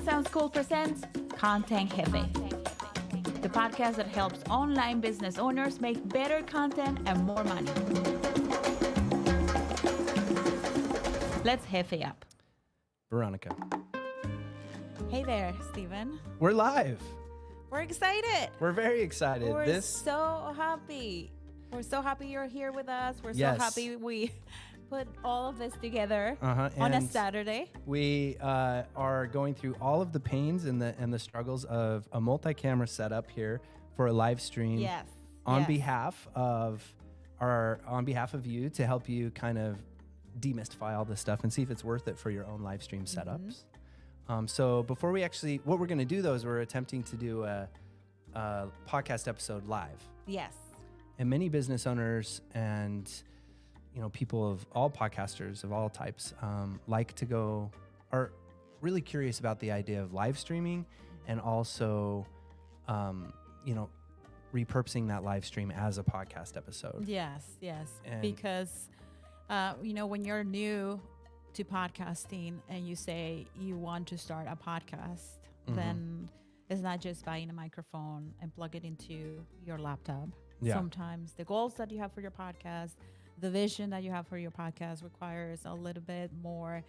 Pod Sounds Cool presents Content Jefe, the podcast that helps online business owners make better content and more money. Let's Jefe up. Veronica. Hey there, Steven. We're live. We're excited. We're very excited. We're so happy. We're so happy you're here with us. We're so happy we put all of this together on a Saturday. We are going through all of the pains and the struggles of a multi-camera setup here for a live stream. On behalf of you to help you kind of demystify all this stuff and see if it's worth it for your own live stream setups. So before we actually, what we're going to do though is we're attempting to do a podcast episode live. Yes. And many business owners and people of all podcasters of all types are really curious about the idea of live streaming and also repurposing that live stream as a podcast episode. Yes. And because when you're new to podcasting and you say you want to start a podcast, then it's not just buying a microphone and plug it into your laptop. Yeah. Sometimes the goals that you have for your podcast, the vision that you have for your podcast requires a little bit more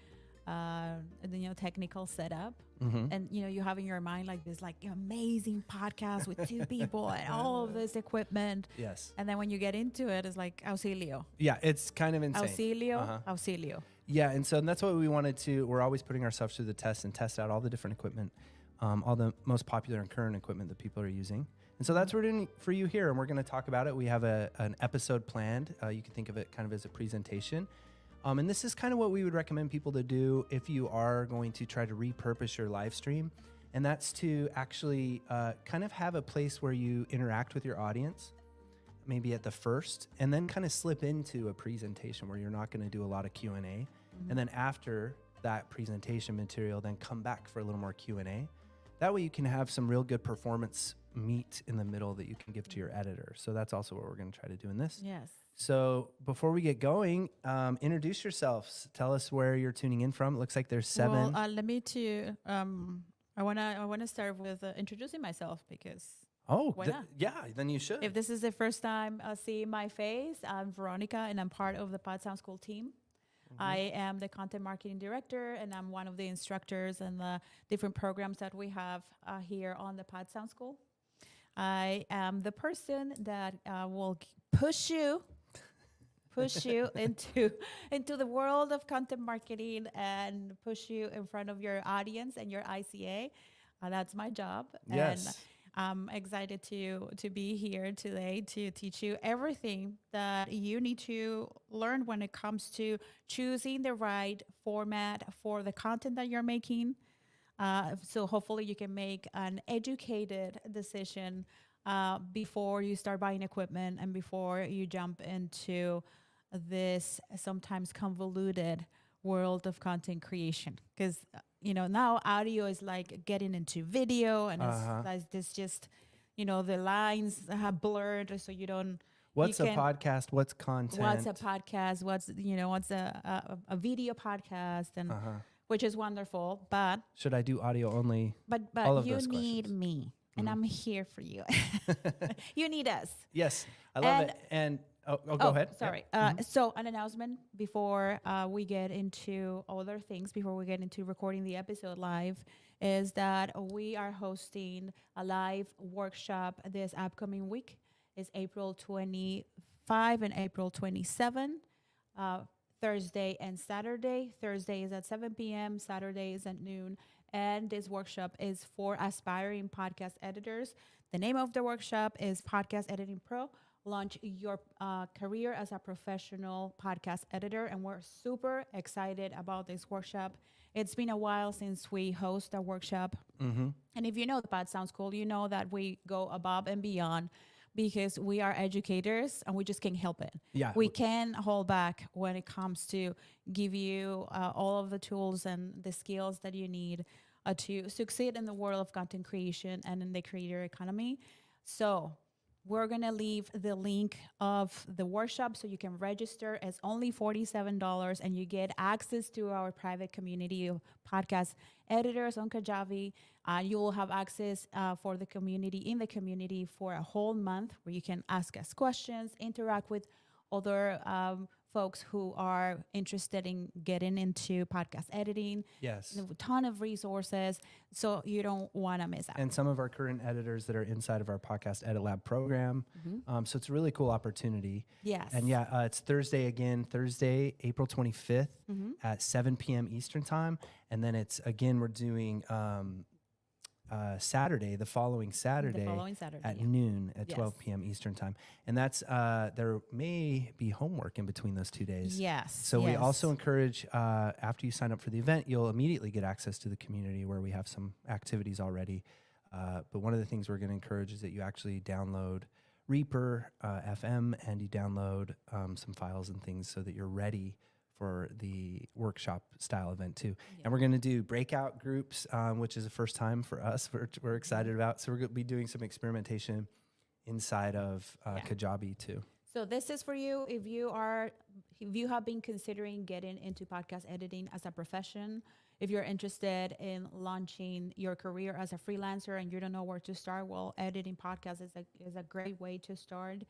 technical setup. And you have in your mind like this amazing podcast with two people and all of this equipment. Yes. And then when you get into it, it's like auxilio. Yeah, it's kind of insane. Auxilio. Yeah, and that's what we wanted to. We're always putting ourselves through the test and test out all the different equipment, all the most popular and current equipment that people are using. And so that's what we're doing for you here, and we're going to talk about it. We have an episode planned. You can think of it kind of as a presentation. And this is kind of what we would recommend people to do if you are going to try to repurpose your live stream. And that's to actually kind of have a place where you interact with your audience, maybe at the first, and then kind of slip into a presentation where you're not going to do a lot of Q&A. And then after that presentation material, then come back for a little more Q&A. That way you can have some real good performance meat in the middle that you can give to your editor. So that's also what we're going to try to do in this. Yes. So before we get going, introduce yourselves. Tell us where you're tuning in from. It looks like there's 7. Well, let me I wanna start with introducing myself because. Then you should. If this is the first time seeing my face, I'm Veronica and I'm part of the Pod Sounds Cool team. I am the content marketing director and I'm one of the instructors in the different programs that we have here on the Pod Sounds Cool. I am the person that will push you into the world of content marketing and push you in front of your audience and your ICA. That's my job. Yes. And I'm excited to be here today to teach you everything that you need to learn when it comes to choosing the right format for the content that you're making. So hopefully you can make an educated decision before you start buying equipment and before you jump into this sometimes convoluted world of content creation. Because now audio is like getting into video and it's just, the lines have blurred so you don't. What's a podcast? What's content? What's a podcast? What's a video podcast? And which is wonderful, but. Should I do audio only? But you need me and I'm here for you. You need us. Yes, I love it. And go ahead. Sorry. So an announcement before we get into other things, before we get into recording the episode live, is that we are hosting a live workshop this upcoming week. It's April 25 and April 27. Thursday and Saturday. Thursday is at 7 p.m. Saturday is at noon. And this workshop is for aspiring podcast editors. The name of the workshop is Podcast Editing Pro. Launch your career as a professional podcast editor. And we're super excited about this workshop. It's been a while since we host a workshop. And if you know the Pod Sounds Cool, you know that we go above and beyond because we are educators and we just can't help it. Yeah. We can hold back when it comes to give you all of the tools and the skills that you need to succeed in the world of content creation and in the creator economy. So We're going to leave the link of the workshop so you can register. It's only $47 and you get access to our private community of podcast editors on Kajabi. You will have access for the community in the community for a whole month where you can ask us questions, interact with other folks who are interested in getting into podcast editing. Yes. A ton of resources, so you don't want to miss out. And some of our current editors that are inside of our podcast Edit Lab program. So it's a really cool opportunity. Yes. And it's Thursday again, Thursday, April 25th at 7 p.m. Eastern time. And then we're doing Saturday, the following Saturday at noon at 12 p.m. Eastern time. And that's, there may be homework in between those 2 days. Yes. So we also encourage, after you sign up for the event, you'll immediately get access to the community where we have some activities already. But one of the things we're going to encourage is that you actually download Reaper FM and you download some files and things so that you're ready for the workshop style event too. And we're going to do breakout groups, which is the first time for us. We're excited about. So we're going to be doing some experimentation inside of Kajabi too. So this is for you if you have been considering getting into podcast editing as a profession. If you're interested in launching your career as a freelancer and you don't know where to start, well, editing podcasts is a great way to start.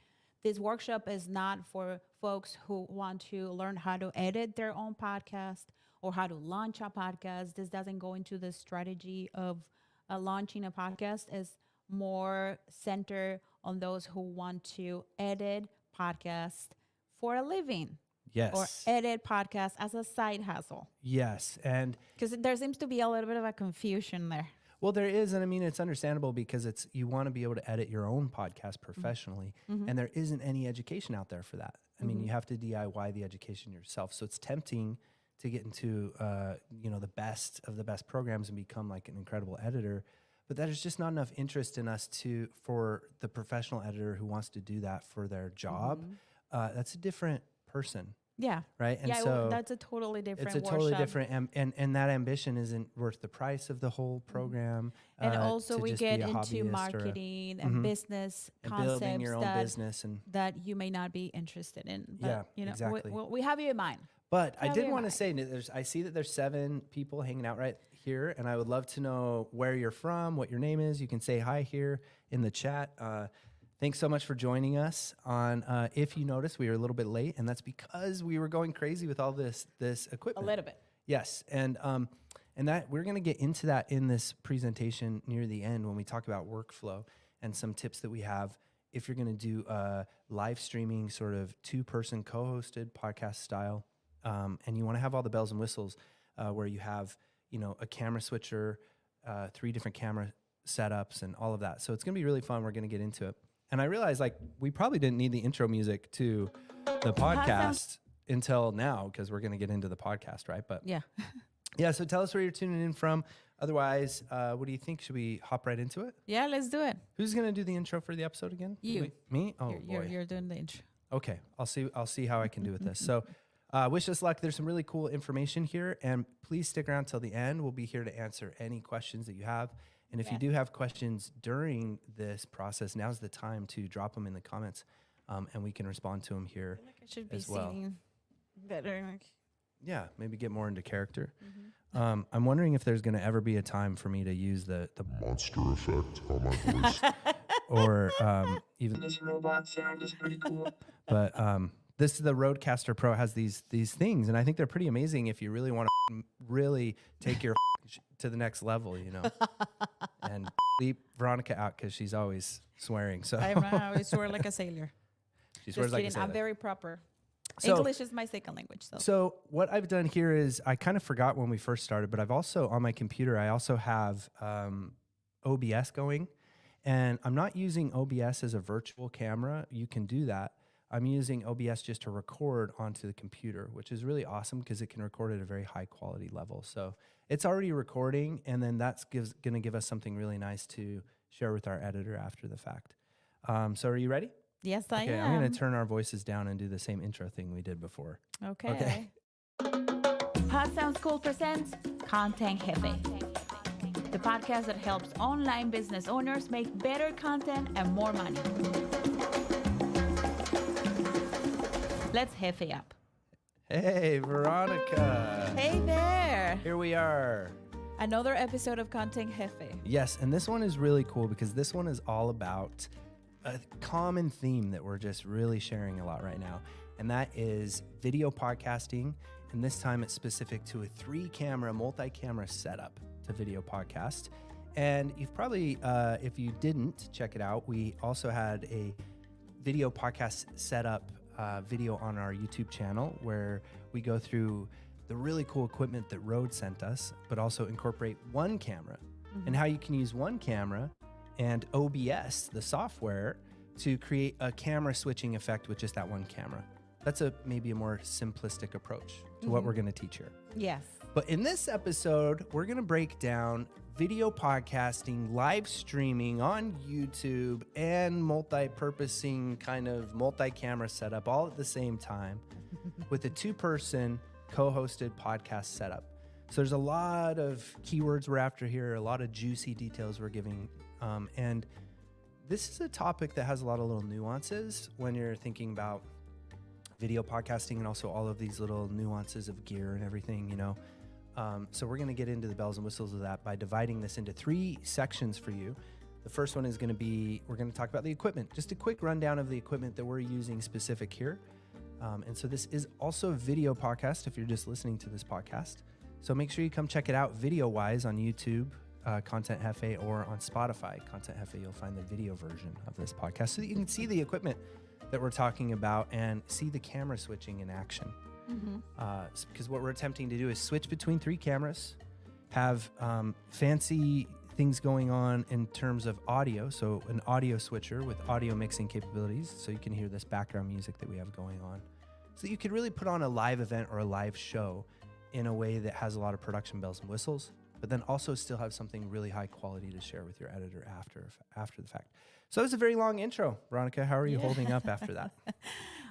This workshop is not for folks who want to learn how to edit their own podcast or how to launch a podcast. This doesn't go into the strategy of launching a podcast. It's more centered on those who want to edit podcasts for a living. Yes. Or edit podcasts as a side hustle. Yes. And because there seems to be a little bit of a confusion there. Well, there is, and I mean, it's understandable because you want to be able to edit your own podcast professionally, and there isn't any education out there for that. I mean, you have to DIY the education yourself. So it's tempting to get into, the best of the best programs and become like an incredible editor, but there's just not enough interest in us for the professional editor who wants to do that for their job. That's a different person. Yeah. Right. And so that's a totally different. It's a totally different, and that ambition isn't worth the price of the whole program. And also we get into marketing and business and concepts building your own business that you may not be interested in. But, exactly. We have you in mind. But I did want to say, I see that there's 7 people hanging out right here, and I would love to know where you're from, what your name is. You can say hi here in the chat. Thanks so much for joining us on, if you notice, we were a little bit late, and that's because we were going crazy with all this equipment. A little bit. Yes, and that we're going to get into that in this presentation near the end when we talk about workflow and some tips that we have if you're going to do live streaming, sort of 2-person co-hosted podcast style, and you want to have all the bells and whistles where you have, a camera switcher, 3 different camera setups, and all of that. So it's going to be really fun. We're going to get into it. And I realized, we probably didn't need the intro music to the podcast until now because we're going to get into the podcast, right? But yeah. So tell us where you're tuning in from. Otherwise, what do you think? Should we hop right into it? Yeah, let's do it. Who's going to do the intro for the episode again? You. Me? Oh, boy. You're doing the intro. Okay. I'll see how I can do with this. So wish us luck. There's some really cool information here. And please stick around till the end. We'll be here to answer any questions that you have. And if you do have questions during this process, now's the time to drop them in the comments, and we can respond to them here I should be as well. singing better. Yeah, maybe get more into character. I'm wondering if there's going to ever be a time for me to use the monster effect on my voice. or even This robot sound is pretty cool. But this is the Rodecaster Pro has these things, and I think they're pretty amazing if you really want to really take your to the next level, and beep Veronica out because she's always swearing. So I always swear like a sailor. She swears like a sailor. I'm very proper. So, English is my second language. So what I've done here is I kind of forgot when we first started, but I've also on my computer I also have OBS going, and I'm not using OBS as a virtual camera. You can do that. I'm using OBS just to record onto the computer, which is really awesome because it can record at a very high quality level. So it's already recording, and then that's going to give us something really nice to share with our editor after the fact. So are you ready? Yes, I am. I'm going to turn our voices down and do the same intro thing we did before. Okay. Hot Sounds Cool presents Content Heavy. the podcast that helps online business owners make better content and more money. Let's jefe up. Hey, Veronica. Hey there. Here we are. Another episode of Content Jefe. Yes, and this one is really cool because this one is all about a common theme that we're just really sharing a lot right now, and that is video podcasting. And this time it's specific to a 3-camera, multi-camera setup to video podcast. And you've probably, if you didn't check it out, we also had a video podcast setup video on our YouTube channel where we go through the really cool equipment that Rode sent us, but also incorporate one camera and how you can use one camera and OBS, the software, to create a camera switching effect with just that one camera. That's maybe a more simplistic approach to what we're going to teach here. Yes. But in this episode, we're going to break down video podcasting, live streaming on YouTube, and multi-purposing kind of multi-camera setup all at the same time with a 2-person co-hosted podcast setup. So there's a lot of keywords we're after here, a lot of juicy details we're giving. And this is a topic that has a lot of little nuances when you're thinking about video podcasting and also all of these little nuances of gear and everything, you know. So we're going to get into the bells and whistles of that by dividing this into 3 sections for you. The first one is going to be, we're going to talk about the equipment, just a quick rundown of the equipment that we're using specific here. And so this is also a video podcast if you're just listening to this podcast. So make sure you come check it out video-wise on YouTube, Content Jefe, or on Spotify, Content Jefe. You'll find the video version of this podcast so that you can see the equipment that we're talking about and see the camera switching in action. Because what we're attempting to do is switch between 3 cameras, have fancy things going on in terms of audio. So an audio switcher with audio mixing capabilities, so you can hear this background music that we have going on. So that you could really put on a live event or a live show in a way that has a lot of production bells and whistles, but then also still have something really high quality to share with your editor after the fact. So that was a very long intro. Veronica, how are you holding up after that?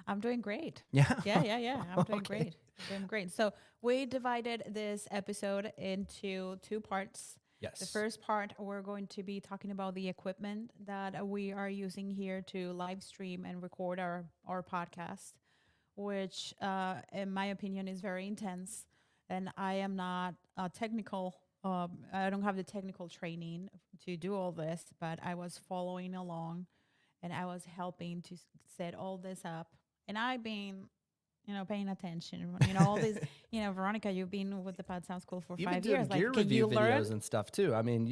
I'm doing great. Yeah. Yeah. I'm doing Okay. great. I'm doing great. So we divided this episode into 2 parts. Yes. The first part, we're going to be talking about the equipment that we are using here to live stream and record our podcast, which, in my opinion, is very intense. And I am not technical. I don't have the technical training to do all this, but I was following along and I was helping to set all this up. And I've been, paying attention, all these, Veronica, you've been with the Pod Sound School for You've 5 been years. doing gear Like, can you review learn? videos and stuff too. I mean,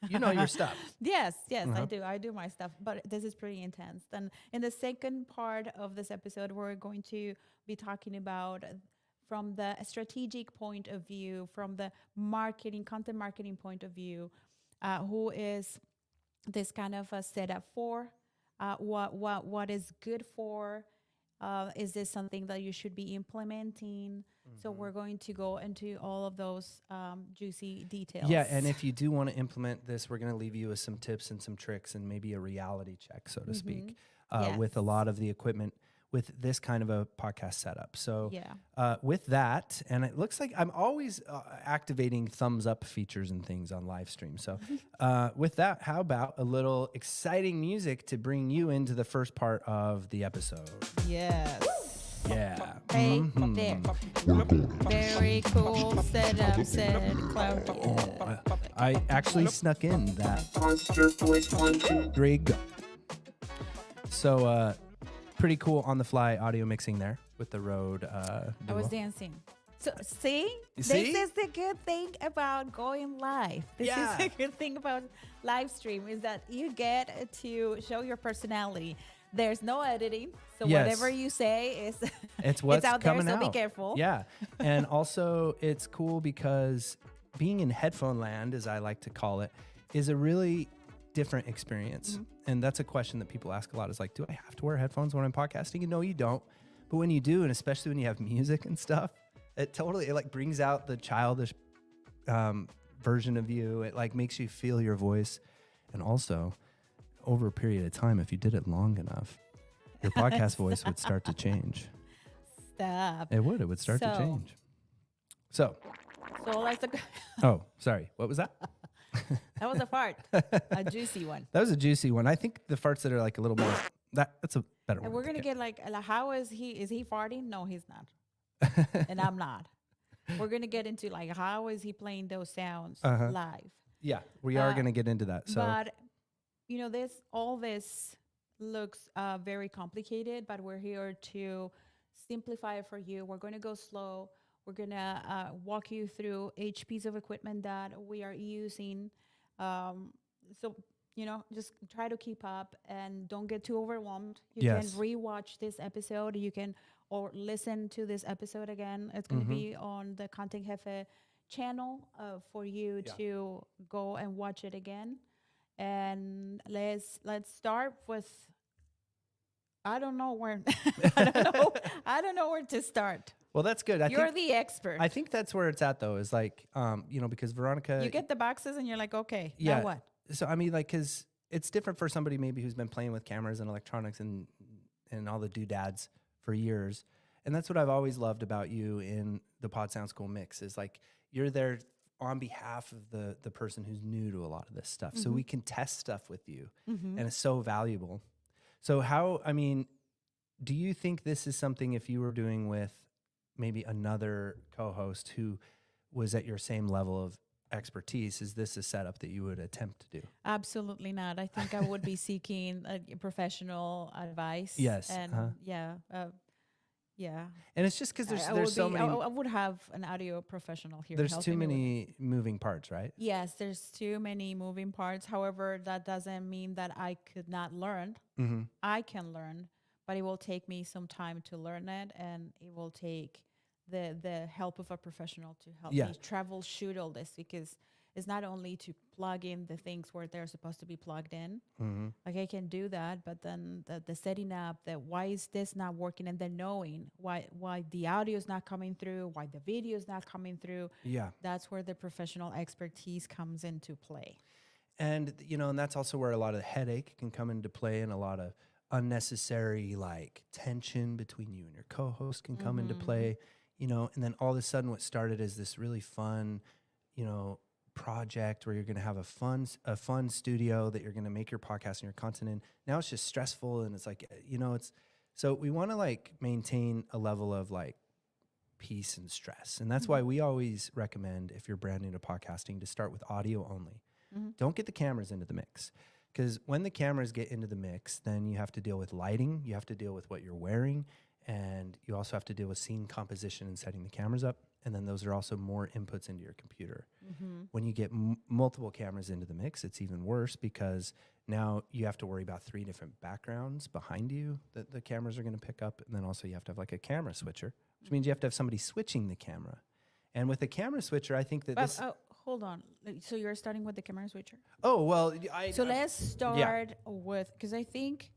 you know your stuff. Yes, Uh-huh. I do. I do my stuff, but this is pretty intense. Then in the second part of this episode, we're going to be talking about from the strategic point of view, from the content marketing point of view, who is this kind of a setup for, what is good for, is this something that you should be implementing? So we're going to go into all of those juicy details. Yeah, and if you do want to implement this, we're going to leave you with some tips and some tricks and maybe a reality check, so to speak, with a lot of the equipment with this kind of a podcast setup. So with that, and it looks like I'm always activating thumbs up features and things on live stream. So with that, how about a little exciting music to bring you into the first part of the episode? Yes. Yeah. Hey, there. Very cool setup, said Claudia. I actually snuck in that. Monster Voice 1, 2. There you go. So pretty cool on the fly audio mixing there with the Rode. I was dancing. So see? You see? This is the good thing about going live. This is the good thing about live stream is that you get to show your personality. There's no editing, so Yes. whatever you say is It's what's out there. coming So out. be careful. Yeah, and also it's cool because being in headphone land, as I like to call it, is a really different experience. And that's a question that people ask a lot is like, do I have to wear headphones when I'm podcasting? And no, you don't. But when you do, and especially when you have music and stuff, it like brings out the childish version of you. It like makes you feel your voice. And also over a period of time, if you did it long enough, your podcast voice would start to change. Stop. It would start to change. So So let's look. oh, sorry. What was that? That was a fart, a juicy one. That was a juicy one. I think the farts that are like a little more, that's a better one. And we're to gonna pick. get like, how is he farting? No, he's not, and I'm not. We're gonna get into like how is he playing those sounds Uh-huh. live. Yeah, we are Uh, going to get into that. So But all this looks very complicated, but we're here to simplify it for you. We're going to go slow. We're going to walk you through each piece of equipment that we are using. So, just try to keep up and don't get too overwhelmed. You Yes. can rewatch this episode. You can or listen to this episode again. It's going to be on the Content Jefe channel for you Yeah. to go and watch it again. And let's start with I don't know where I don't know where to start. well, that's good. You're the expert. I think that's where it's at though. Is like, because Veronica, you get the boxes and you're like, okay, Yeah. now what? So I mean, like, because it's different for somebody maybe who's been playing with cameras and electronics and all the doodads for years. And that's what I've always loved about you in the Pod Sound School mix is like you're there on behalf of the person who's new to a lot of this stuff. So we can test stuff with you, and it's so valuable. So do you think this is something if you were doing with maybe another co-host who was at your same level of expertise, is this a setup that you would attempt to do? Absolutely not. I think I would be seeking professional advice. Yes, And yeah. And it's just because I there's would so be- many, I would have an audio professional here. there's helping too me with it. many moving parts, right? Yes, there's too many moving parts. However, that doesn't mean that I could not learn. Mm-hmm. I can learn, but it will take me some time to learn it, and it will take the help of a professional to help Yeah. me troubleshoot all this, because it's not only to plug in the things where they're supposed to be plugged in. Mm-hmm. Like I can do that, but then the setting up, that why is this not working, and then knowing why the audio is not coming through, why the video is not coming through. Yeah. That's where the professional expertise comes into play. And, and that's also where a lot of the headache can come into play, and a lot of unnecessary like tension between you and your co-host can come into play, and then all of a sudden what started as this really fun, project where you're going to have a fun studio that you're going to make your podcast and your content in. Now it's just stressful, and it's like, so we want to like maintain a level of like peace and stress. And that's why we always recommend, if you're brand new to podcasting, to start with audio only. Don't get the cameras into the mix, because when the cameras get into the mix, then you have to deal with lighting, you have to deal with what you're wearing, and you also have to deal with scene composition and setting the cameras up. And then those are also more inputs into your computer. When you get multiple cameras into the mix, it's even worse, because now you have to worry about 3 different backgrounds behind you that the cameras are going to pick up. And then also you have to have like a camera switcher, which means you have to have somebody switching the camera. And with a camera switcher, I think that this... Hold on. So you're starting with the camera switcher? So Let's start with, because I think,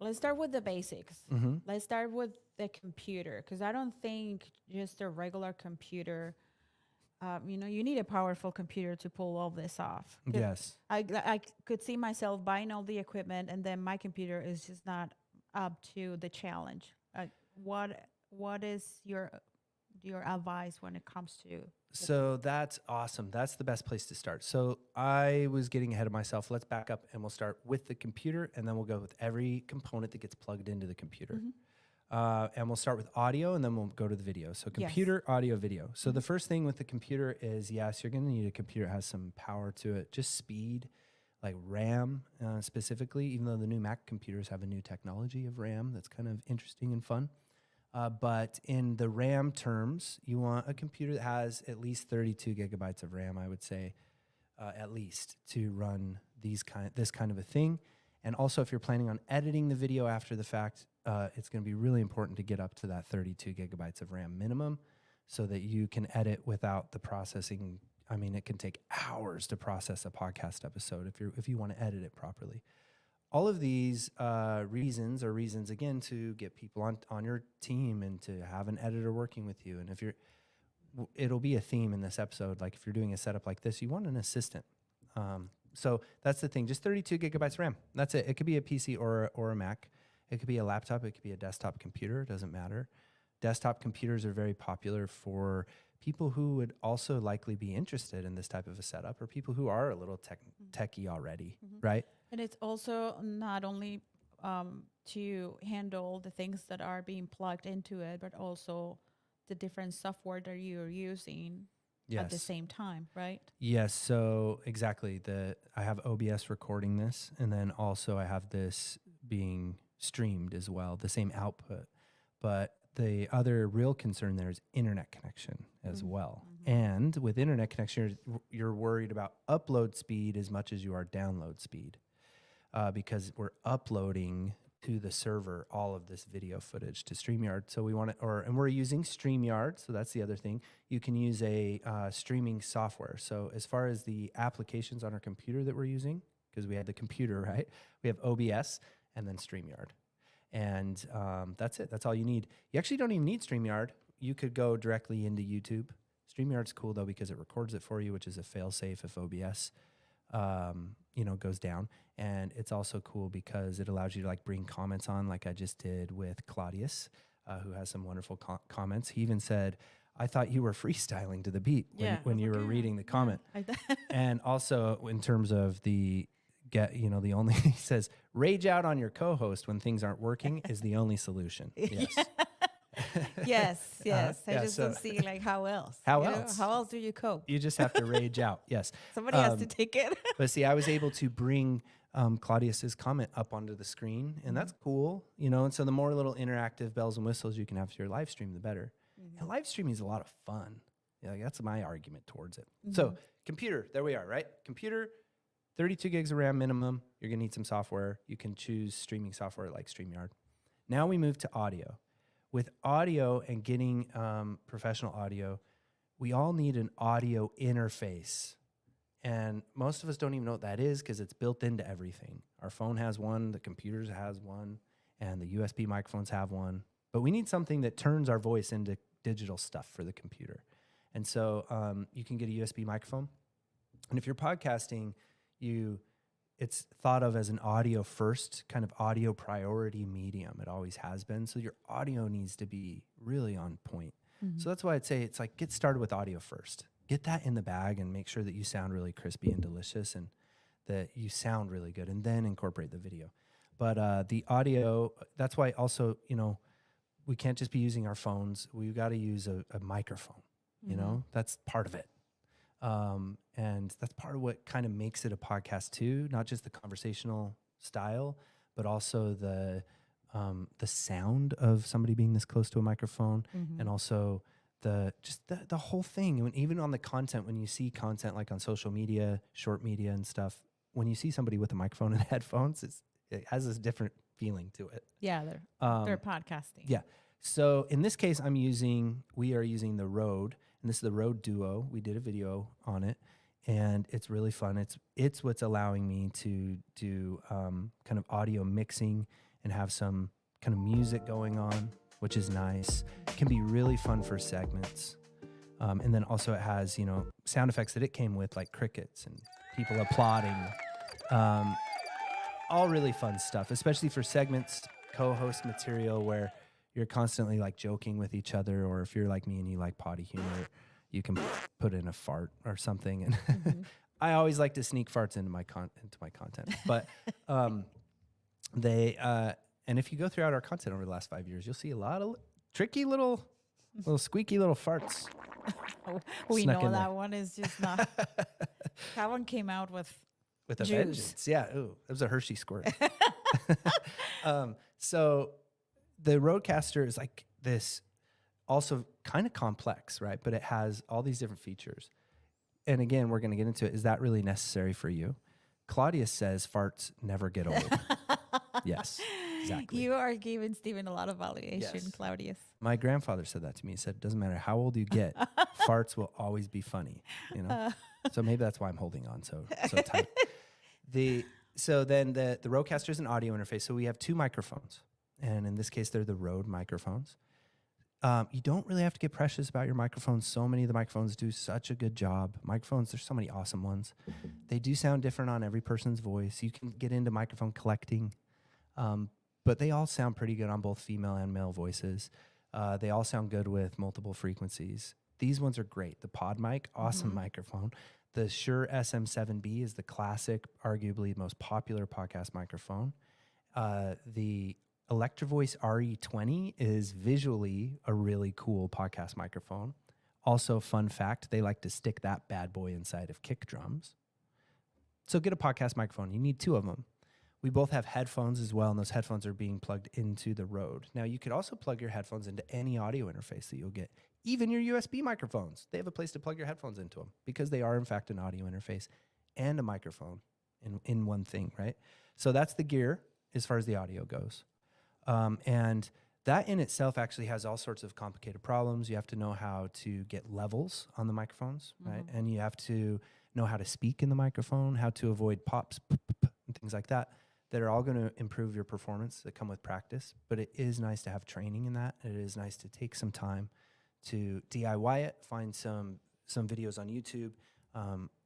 let's start with the basics. Let's start with the computer, because I don't think just a regular computer, you need a powerful computer to pull all this off. 'Cause Yes. I could see myself buying all the equipment, and then my computer is just not up to the challenge. What is your advice when it comes to... So that's awesome. That's the best place to start. So I was getting ahead of myself. Let's back up, and we'll start with the computer, and then we'll go with every component that gets plugged into the computer. And we'll start with audio, and then we'll go to the video. So computer, audio, video. So the first thing with the computer is, yes, you're going to need a computer that has some power to it, just speed, like RAM specifically, even though the new Mac computers have a new technology of RAM that's kind of interesting and fun. But in the RAM terms, you want a computer that has at least 32 gigabytes of RAM, I would say, at least, to run this kind of a thing. And also, if you're planning on editing the video after the fact, it's going to be really important to get up to that 32 gigabytes of RAM minimum, so that you can edit without the processing. I mean, it can take hours to process a podcast episode if you want to edit it properly. All of these reasons are reasons, again, to get people on your team and to have an editor working with you. And it'll be a theme in this episode. Like if you're doing a setup like this, you want an assistant. So that's the thing, just 32 gigabytes RAM. That's it. It could be a PC or a Mac. It could be a laptop. It could be a desktop computer. It doesn't matter. Desktop computers are very popular for people who would also likely be interested in this type of a setup, or people who are a little techie already, right? And it's also not only to handle the things that are being plugged into it, but also the different software that you're using at the same time, right? Yes. So exactly. I have OBS recording this, and then also I have this being streamed as well, the same output. But the other real concern there is internet connection as well. And with internet connection, you're worried about upload speed as much as you are download speed, because we're uploading to the server all of this video footage to StreamYard. So we want to, and we're using StreamYard. So that's the other thing. You can use a streaming software. So as far as the applications on our computer that we're using, because we have the computer, right? We have OBS and then StreamYard. And that's it. That's all you need. You actually don't even need StreamYard. You could go directly into YouTube. StreamYard's cool though, because it records it for you, which is a fail-safe if OBS goes down. And it's also cool because it allows you to like bring comments on, like I just did with Claudius, who has some wonderful comments. He even said, I thought you were freestyling to the beat when you were reading the comment. And also in terms of the only, he says, rage out on your co-host when things aren't working is the only solution. Yes. Yes. I just don't see like how else. How else? How else do you cope? You just have to rage out. Yes. Somebody has to take it. But see, I was able to bring Claudius's comment up onto the screen, and that's cool, and so the more little interactive bells and whistles you can have to your live stream, the better. And live streaming is a lot of fun. Yeah, that's my argument towards it. So computer, there we are, right? Computer, 32 gigs of RAM minimum. You're going to need some software. You can choose streaming software like StreamYard. Now we move to audio. With audio and getting professional audio, we all need an audio interface. And most of us don't even know what that is because it's built into everything. Our phone has one, the computers has one, and the USB microphones have one. But we need something that turns our voice into digital stuff for the computer. And so you can get a USB microphone. And if you're podcasting, it's thought of as an audio first, kind of audio priority medium. It always has been. So your audio needs to be really on point. So that's why I'd say it's like get started with audio first. Get that in the bag and make sure that you sound really crispy and delicious and that you sound really good, and then incorporate the video. But the audio, that's why also, we can't just be using our phones. We've got to use a microphone, that's part of it. And that's part of what kind of makes it a podcast too, not just the conversational style, but also the sound of somebody being this close to a microphone, and also the whole thing. And even on the content, when you see content like on social media, short media and stuff, when you see somebody with a microphone and headphones, it has this different feeling to it. Yeah, they're podcasting. Yeah. So in this case, we are using the Rode, and this is the Rode Duo. We did a video on it, and it's really fun. It's what's allowing me to do kind of audio mixing and have some kind of music going on, which is nice. It can be really fun for segments. And then also it has, sound effects that it came with, like crickets and people applauding. All really fun stuff, especially for segments, co-host material where you're constantly like joking with each other, or if you're like me and you like potty humor, you can put in a fart or something. And I always like to sneak farts into my content. But and if you go throughout our content over the last 5 years, you'll see a lot of tricky little squeaky little farts. We know that there. One is just not. That one came out with a juice. Vengeance. Yeah. Ooh, it was a Hershey squirt. So the Rodecaster is like this, also kind of complex, right? But it has all these different features. And again, we're going to get into it. Is that really necessary for you? Claudius says farts never get old. Yes, exactly. You are giving Stephen a lot of validation, Claudius. My grandfather said that to me. He said, it doesn't matter how old you get, farts will always be funny, So maybe that's why I'm holding on so tight. So then the Rodecaster is an audio interface. So we have two microphones. And in this case, they're the Rode microphones. You don't really have to get precious about your microphones. So many of the microphones do such a good job. Microphones, there's so many awesome ones. They do sound different on every person's voice. You can get into microphone collecting. But they all sound pretty good on both female and male voices. They all sound good with multiple frequencies. These ones are great. The Pod mic, awesome microphone. The Shure SM7B is the classic, arguably most popular podcast microphone. The Electrovoice RE20 is visually a really cool podcast microphone. Also, fun fact, they like to stick that bad boy inside of kick drums. So get a podcast microphone. You need 2 of them. We both have headphones as well, and those headphones are being plugged into the Rode. Now, you could also plug your headphones into any audio interface that you'll get. Even your USB microphones, they have a place to plug your headphones into them because they are, in fact, an audio interface and a microphone in one thing, right? So that's the gear as far as the audio goes. And that in itself actually has all sorts of complicated problems. You have to know how to get levels on the microphones, right? And you have to know how to speak in the microphone, how to avoid pops, and things like that are all going to improve your performance that come with practice. But it is nice to have training in that. It is nice to take some time to DIY it, find some videos on YouTube.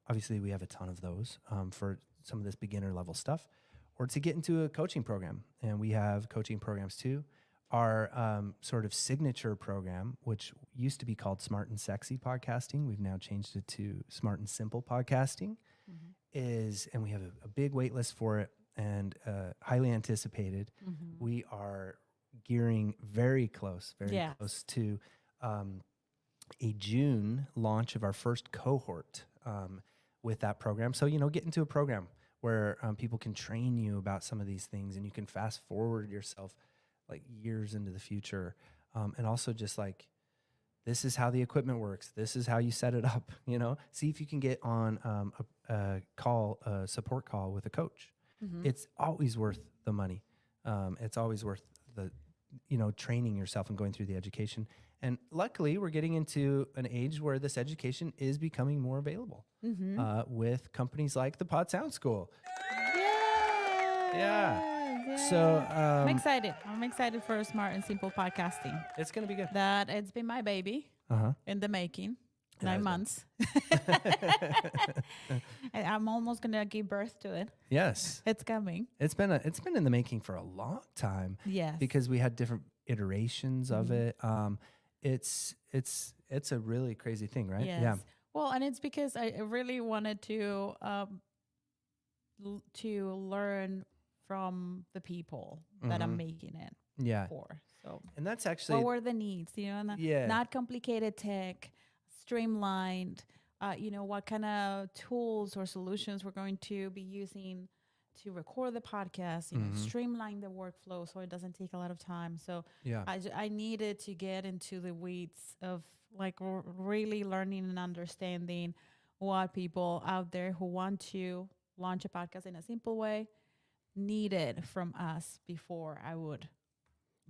Obviously, we have a ton of those for some of this beginner level stuff, or to get into a coaching program. And we have coaching programs too. Our sort of signature program, which used to be called Smart and Sexy Podcasting, we've now changed it to Smart and Simple Podcasting, and we have a big wait list for it and highly anticipated. We are gearing very close to a June launch of our first cohort with that program. So, get into a program where people can train you about some of these things, and you can fast forward yourself like years into the future. And also just like, this is how the equipment works. This is how you set it up, see if you can get on a support call with a coach. It's always worth the money. It's always worth the, training yourself and going through the education. And luckily we're getting into an age where this education is becoming more available with companies like the Pod Sound School. Yeah. So I'm excited. I'm excited for Smart and Simple Podcasting. It's going to be good. That it's been my baby in the making. 9 months. And I'm almost going to give birth to it. Yes. It's coming. It's been in the making for a long time. Yes. Because we had different iterations of it. It's a really crazy thing, right? Yes. Yeah. Well, and it's because I really wanted to learn from the people that I'm making it for. So, and that's actually what were the needs? Not complicated tech, streamlined. What kind of tools or solutions we're going to be using to record the podcast. Streamline the workflow so it doesn't take a lot of time. So I needed to get into the weeds of like really learning and understanding what people out there who want to launch a podcast in a simple way needed from us before I would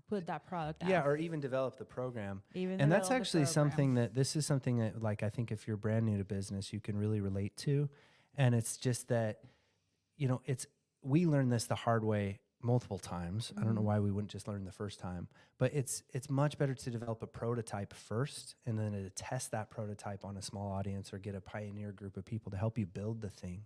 put that product out. Yeah, or even develop the program. And that's actually something that like I think if you're brand new to business, you can really relate to. And it's just that, we learned this the hard way multiple times. I don't know why we wouldn't just learn the first time, but it's much better to develop a prototype first and then to test that prototype on a small audience or get a pioneer group of people to help you build the thing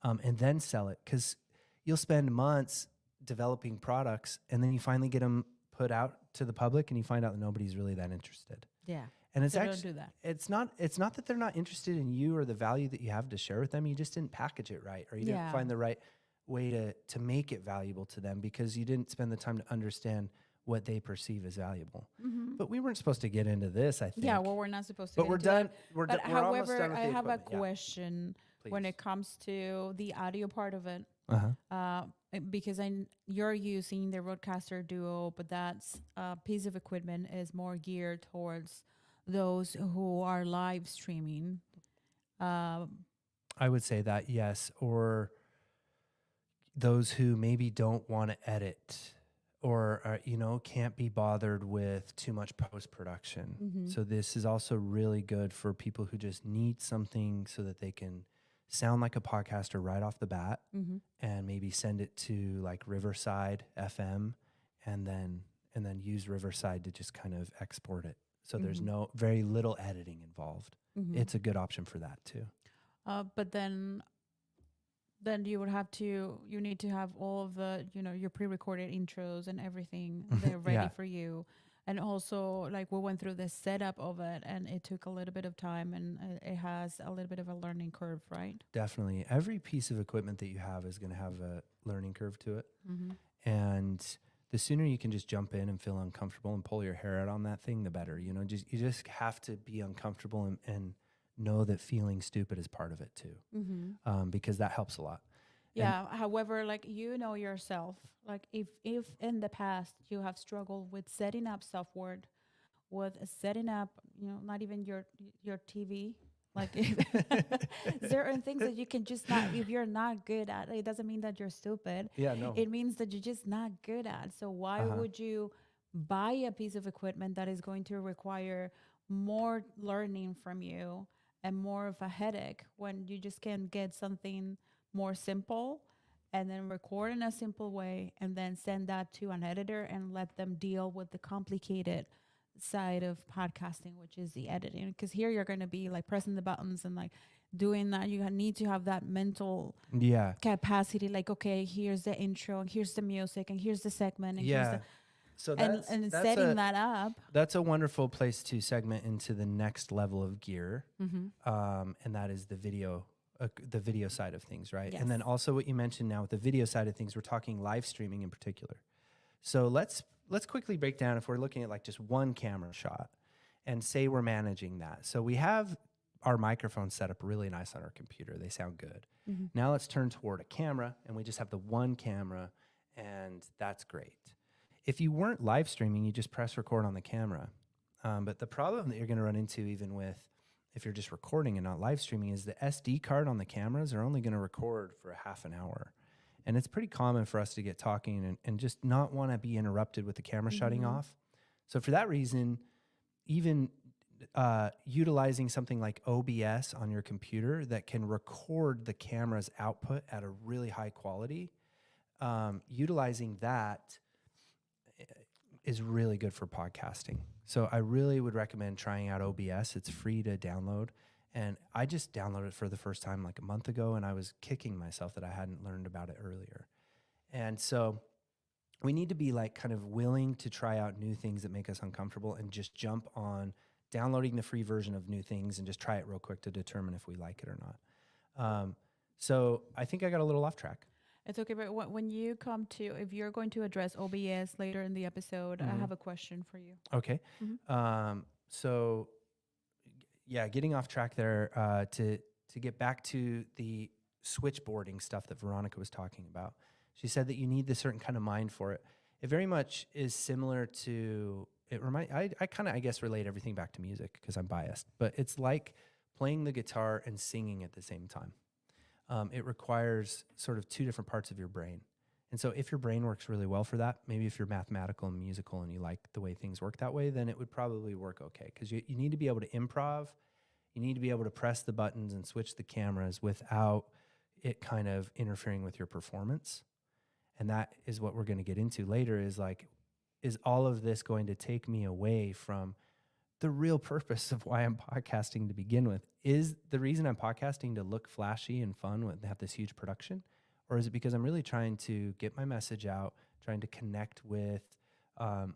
and then sell it. Because you'll spend months developing products and then you finally get them put out to the public and you find out that nobody's really that interested. Yeah. And it's So actually, don't do that. it's not that they're not interested in you or the value that you have to share with them. You just didn't package it right, or you didn't find the right way to make it valuable to them because you didn't spend the time to understand what they perceive as valuable. But we weren't supposed to get into this, I think. Yeah, well, we're not supposed to. But we're done. We're almost however, done with I the have a equipment. question when Please. it comes to the audio part of it. Uh-huh. Because you're using the Rodecaster Duo, but that's piece of equipment is more geared towards those who are live streaming. I would say that, yes. Or those who maybe don't want to edit or, can't be bothered with too much post-production. So this is also really good for people who just need something so that they can sound like a podcaster right off the bat and maybe send it to like Riverside FM and then use Riverside to just kind of export it. So there's very little editing involved. It's a good option for that too. But then you need to have all of the, your pre-recorded intros and everything. They're ready for you. And also, like, we went through the setup of it, and it took a little bit of time, and it has a little bit of a learning curve, right? Definitely. Every piece of equipment that you have is going to have a learning curve to it. Mm-hmm. And the sooner you can just jump in and feel uncomfortable and pull your hair out on that thing, the better. You know, you just have to be uncomfortable and know that feeling stupid is part of it too, Mm-hmm. because that helps a lot. Yeah. However, like, you know yourself, like, if in the past you have struggled with setting up software, with setting up, not even your TV, like, certain things that you can just not, if you're not good at, it doesn't mean that you're stupid. Yeah, no. It means that you're just not good at. So why Uh-huh. would you buy a piece of equipment that is going to require more learning from you and more of a headache when you just can get something more simple and then record in a simple way and then send that to an editor and let them deal with the complicated side of podcasting, which is the editing? Because here you're going to be like pressing the buttons and like doing that. You need to have that mental Yeah. capacity, like, okay, here's the intro and here's the music and here's the segment and here's Yeah. the, So and setting that up. that's a wonderful place to segment into the next level of gear. And that is the video side of things, right? Yes. And then also what you mentioned now with the video side of things, we're talking live streaming in particular. So let's quickly break down, if we're looking at like just one camera shot and say we're managing that. So we have our microphones set up really nice on our computer. They sound good. Now let's turn toward a camera and we just have the one camera, and that's great. If you weren't live streaming, you just press record on the camera. But the problem that you're going to run into, even with if you're just recording and not live streaming, is the SD card on the cameras are only going to record for a half an hour. And it's pretty common for us to get talking and just not want to be interrupted with the camera shutting off. So for that reason, even utilizing something like OBS on your computer that can record the camera's output at a really high quality, utilizing that is really good for podcasting. So I really would recommend trying out OBS. It's free to download. And I just downloaded it for the first time like a month ago, and I was kicking myself that I hadn't learned about it earlier. And so we need to be like kind of willing to try out new things that make us uncomfortable and just jump on downloading the free version of new things and just try it real quick to determine if we like it or not. So I think I got a little off track. It's okay, but when you come to, if you're going to address OBS later in the episode, I have a question for you. Okay. So yeah, getting off track there, to get back to the switchboarding stuff that Veronica was talking about. She said that you need this certain kind of mind for it. It very much is similar to, I kind of, I guess, relate everything back to music because I'm biased, but it's like playing the guitar and singing at the same time. It requires sort of two different parts of your brain. And so if your brain works really well for that, maybe if you're mathematical and musical and you like the way things work that way, then it would probably work okay. Because you need to be able to improv. You need to be able to press the buttons and switch the cameras without it kind of interfering with your performance. And that is what we're going to get into later, is like, is all of this going to take me away from the real purpose of why I'm podcasting to begin with? Is the reason I'm podcasting to look flashy and fun and have this huge production? Or is it because I'm really trying to get my message out, trying to connect with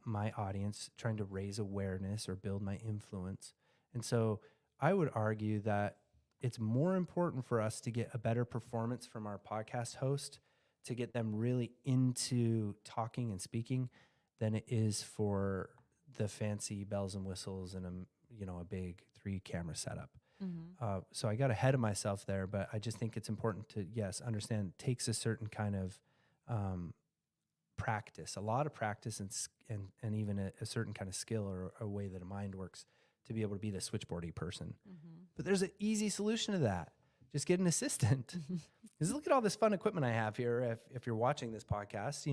my audience, trying to raise awareness or build my influence? And so I would argue that it's more important for us to get a better performance from our podcast host, to get them really into talking and speaking, than it is for the fancy bells and whistles and a big 3-camera setup. So I got ahead of myself there, but I just think it's important to, yes, understand it takes a certain kind of practice, a lot of practice and even a certain kind of skill or a way that a mind works to be able to be the switchboardy person. But there's an easy solution to that. Just get an assistant. Because look at all this fun equipment I have here. If you're watching this podcast,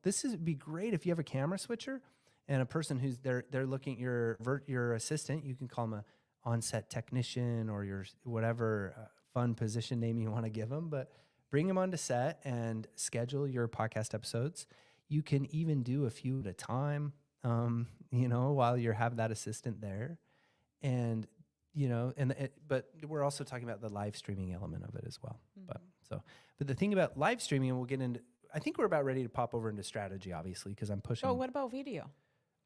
this would be great if you have a camera switcher and a person who's they're looking at your assistant. You can call them a on-set technician or your whatever fun position name you want to give them, but bring them onto set and schedule your podcast episodes. You can even do a few at a time, while you have that assistant there. And, but we're also talking about the live streaming element of it as well. But the thing about live streaming, and we'll get into, I think we're about ready to pop over into strategy, obviously, because I'm pushing. Oh, what about video?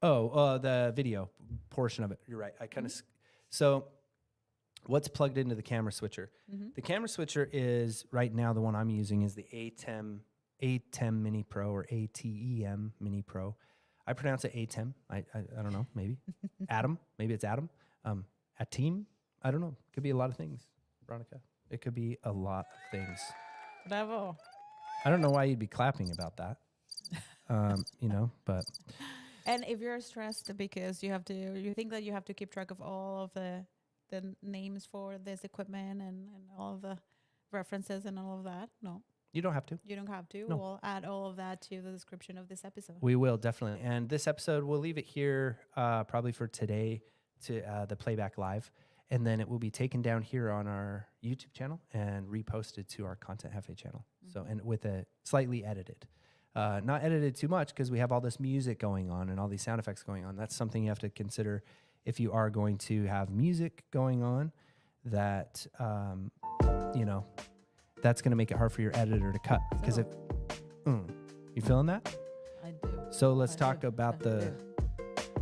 The video portion of it. You're right. I kind of so what's plugged into the camera switcher? The camera switcher is right now the one I'm using is the ATEM Mini Pro or ATEM Mini Pro. I pronounce it ATEM. I don't know. Maybe Atom. Maybe it's Atom. Ateem. I don't know. Could be a lot of things, Veronica. It could be a lot of things. Bravo. I don't know why you'd be clapping about that. But. And if you're stressed because you think that you have to keep track of all of the names for this equipment and all of the references and all of that, no. You don't have to. You don't have to. No. We'll add all of that to the description of this episode. We will, definitely. And this episode, we'll leave it here probably for today to the playback live. And then it will be taken down here on our YouTube channel and reposted to our Content Hefe channel. So, and with a slightly edited. Not edited too much because we have all this music going on and all these sound effects going on. That's something you have to consider if you are going to have music going on that, that's going to make it hard for your editor to cut. Because you feeling that? I do. So let's talk about the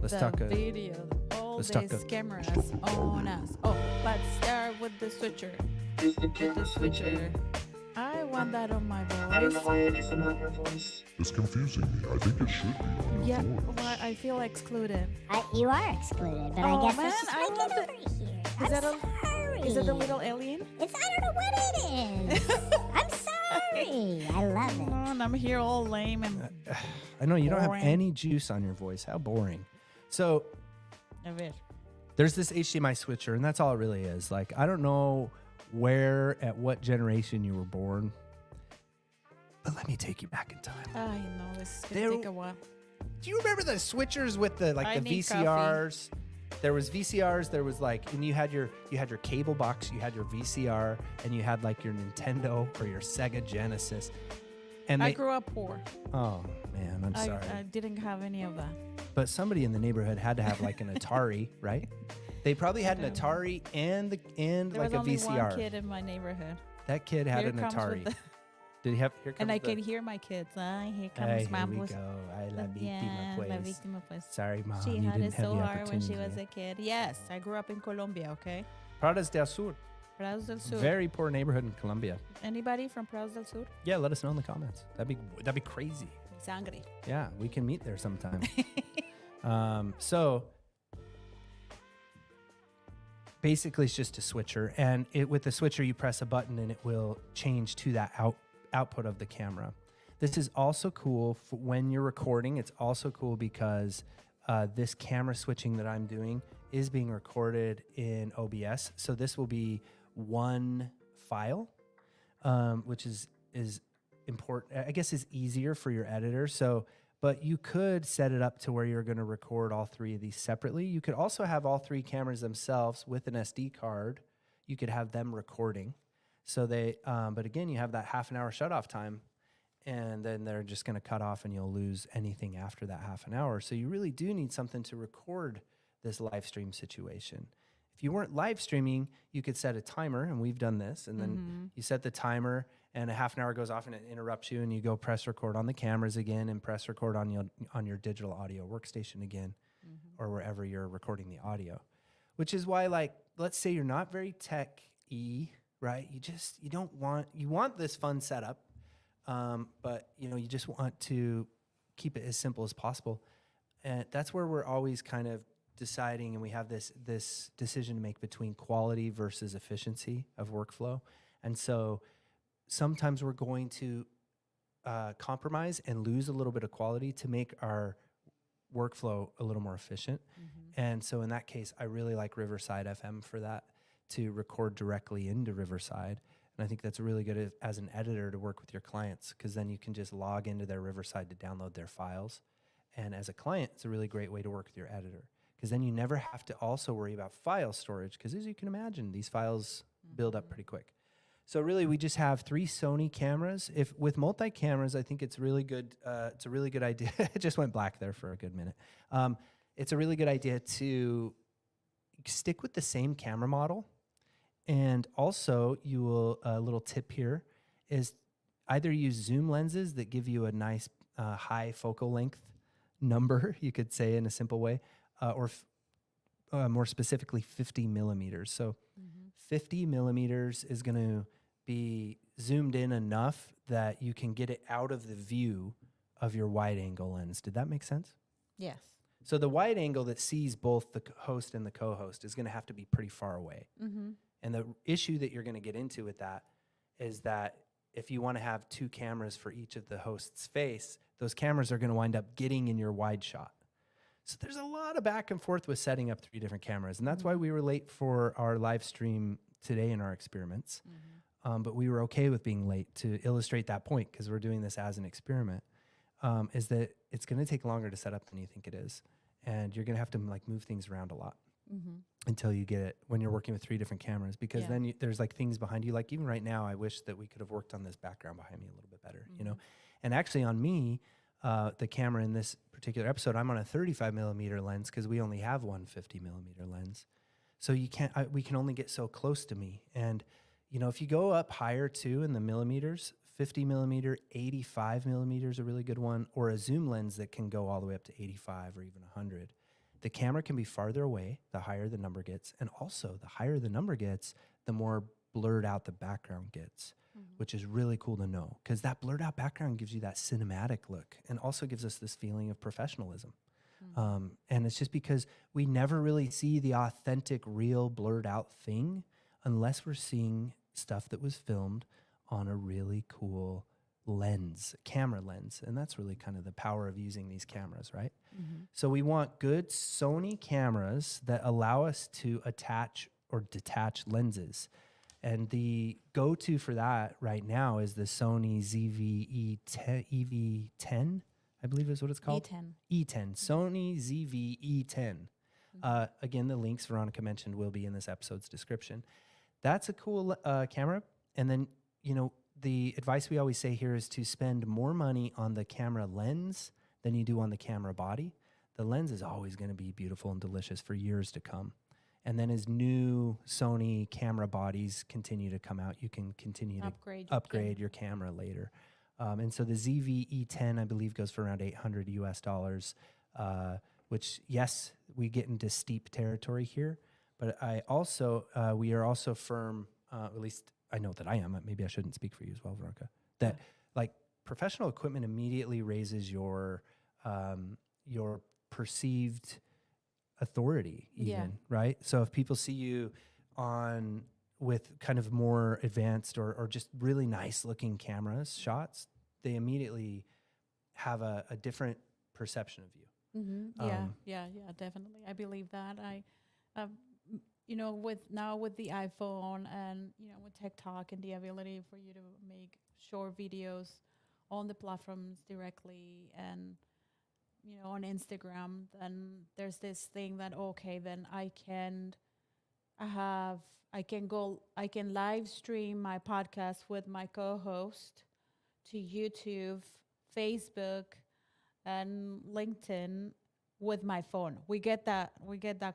video. Let's talk cameras on us. Oh, let's start with the switcher. The switcher. I want that on my voice. It's confusing me. I think it should be on your voice. Well, I feel excluded. You are excluded, but I guess let's just make it over here. Sorry. Is it a little alien? I don't know what it is. I'm sorry. I love it. And I'm here all lame and I know you don't have boring. any juice on your voice. How boring. So A ver. there's this HDMI switcher, and that's all it really is. Like, I don't know at what generation you were born, but let me take you back in time. I know this is gonna take a while. Do you remember the switchers with the I the need VCRs? There was VCRs. There was and you had your cable box. You had your VCR, and you had like your Nintendo or your Sega Genesis. And I grew up poor. Oh man, I'm sorry. I didn't have any of that. But somebody in the neighborhood had to have like an Atari, right? They probably had an Atari and There like was a only VCR. one kid in my neighborhood. That kid had Here an comes with Atari. the- Did he have? Here comes And I the- can hear my kids. Here Hey, comes here we Mambus. go. La víctima, Yeah, la pues. víctima, pues. Sorry, mom. She you had didn't it have so the hard when she was opportunity. a kid. Yes, I grew up in Colombia, okay? Prados del Sur. Prados del Sur. Very poor neighborhood in Colombia. Anybody from Prados del Sur? Yeah, let us know in the comments. That'd be crazy. Sangre. Yeah, we can meet there sometime. So basically, it's just a switcher, and with the switcher, you press a button and it will change to that output of the camera. This is also cool for when you're recording. It's also cool because this camera switching that I'm doing is being recorded in OBS. So this will be one file, which is important. I guess is easier for your editor. So, but you could set it up to where you're going to record all three of these separately. You could also have all three cameras themselves with an SD card. You could have them recording. So but again, you have that half an hour shut off time, and then they're just going to cut off and you'll lose anything after that half an hour. So you really do need something to record this live stream situation. If you weren't live streaming, you could set a timer, and we've done this, and then you set the timer and a half an hour goes off and it interrupts you, and you go press record on the cameras again and press record on your digital audio workstation again, or wherever you're recording the audio. Which is why, like, let's say you're not very tech-y, right? You want this fun setup, but you just want to keep it as simple as possible. And that's where we're always kind of deciding, and we have this decision to make between quality versus efficiency of workflow. And so sometimes we're going to compromise and lose a little bit of quality to make our workflow a little more efficient. And so in that case, I really like Riverside FM for that, to record directly into Riverside. And I think that's really good as an editor to work with your clients, because then you can just log into their Riverside to download their files. And as a client, it's a really great way to work with your editor, because then you never have to also worry about file storage, because as you can imagine, these files build up pretty quick. So really, we just have 3 Sony cameras. With multi-cameras, I think it's really good. It's a really good idea. It just went black there for a good minute. It's a really good idea to stick with the same camera model. And also, you will, a little tip here is either use zoom lenses that give you a nice high focal length number, you could say in a simple way, more specifically 50 millimeters. So 50 millimeters is going to be zoomed in enough that you can get it out of the view of your wide angle lens. Did that make sense? Yes. So the wide angle that sees both the host and the co-host is going to have to be pretty far away. And the issue that you're going to get into with that is that if you want to have two cameras for each of the host's face, those cameras are going to wind up getting in your wide shot. So there's a lot of back and forth with setting up 3 different cameras. And that's why we were late for our live stream today in our experiments. But we were okay with being late to illustrate that point, because we're doing this as an experiment, is that it's going to take longer to set up than you think it is. And you're going to have to like move things around a lot until you get it when you're working with 3 different cameras, because then there's like things behind you. Like even right now, I wish that we could have worked on this background behind me a little bit better, you know? And actually on me, the camera in this particular episode, I'm on a 35 millimeter lens because we only have one 50 millimeter lens. So you can't, we can only get so close to me. And, you know, if you go up higher too in the millimeters, 50 millimeter, 85 millimeters, a really good one, or a zoom lens that can go all the way up to 85 or even 100. The camera can be farther away, the higher the number gets. And also the higher the number gets, the more blurred out the background gets, which is really cool to know, because that blurred out background gives you that cinematic look and also gives us this feeling of professionalism. And it's just because we never really see the authentic, real blurred out thing unless we're seeing stuff that was filmed on a really cool lens, camera lens. And that's really kind of the power of using these cameras, right? So we want good Sony cameras that allow us to attach or detach lenses. And the go-to for that right now is the Sony EV10, I believe is what it's called. E10, Sony ZV-E10. Again, the links Veronica mentioned will be in this episode's description. That's a cool camera. And then, you know, the advice we always say here is to spend more money on the camera lens than you do on the camera body. The lens is always going to be beautiful and delicious for years to come. And then as new Sony camera bodies continue to come out, you can continue to upgrade your camera later. And so the ZV-E10, I believe, goes for around $800 US, which, yes, we get into steep territory here. But I also, we are also firm, at least I know that I am, maybe I shouldn't speak for you as well, Veronica, that like professional equipment immediately raises your perceived authority even, right? So if people see you on with kind of more advanced or just really nice looking cameras shots, they immediately have a different perception of you. Yeah, definitely. I believe that. You know, with the iPhone and, you know, with TikTok and the ability for you to make short videos on the platforms directly and, you know, on Instagram, then there's this thing that, okay, then I can live stream my podcast with my co-host to YouTube, Facebook, and LinkedIn with my phone. We get that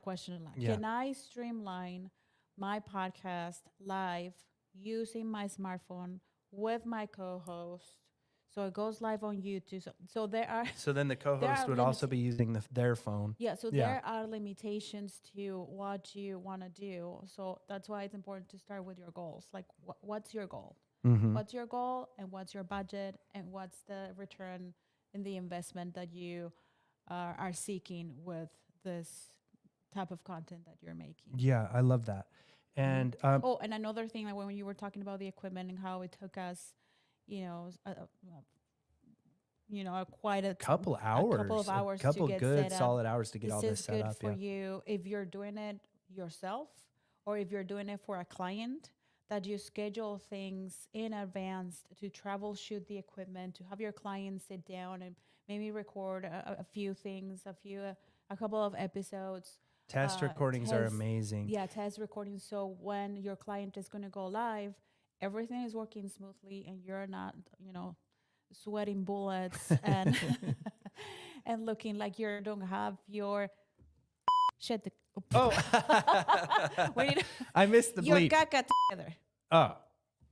question a lot. Yeah. Can I streamline my podcast live using my smartphone with my co-host? So it goes live on YouTube. So there are. So then the co-host would also be using their phone. Yeah. So there are limitations to what you want to do. So that's why it's important to start with your goals. Like, what's your goal? What's your goal, and what's your budget, and what's the return in the investment that you are seeking with this type of content that you're making? Yeah, I love that. And and another thing, that when you were talking about the equipment and how it took us, quite a couple of hours, to get good set up. solid hours to get all this set up. This is good for you if you're doing it yourself, or if you're doing it for a client, that you schedule things in advance to troubleshoot the equipment, to have your client sit down and maybe record a few things, a couple of episodes. Test recordings are amazing. Yeah, test recordings. So when your client is going to go live, everything is working smoothly and you're not, sweating bullets and and looking like you don't have your shit. I missed the your bleep. caca together. Oh,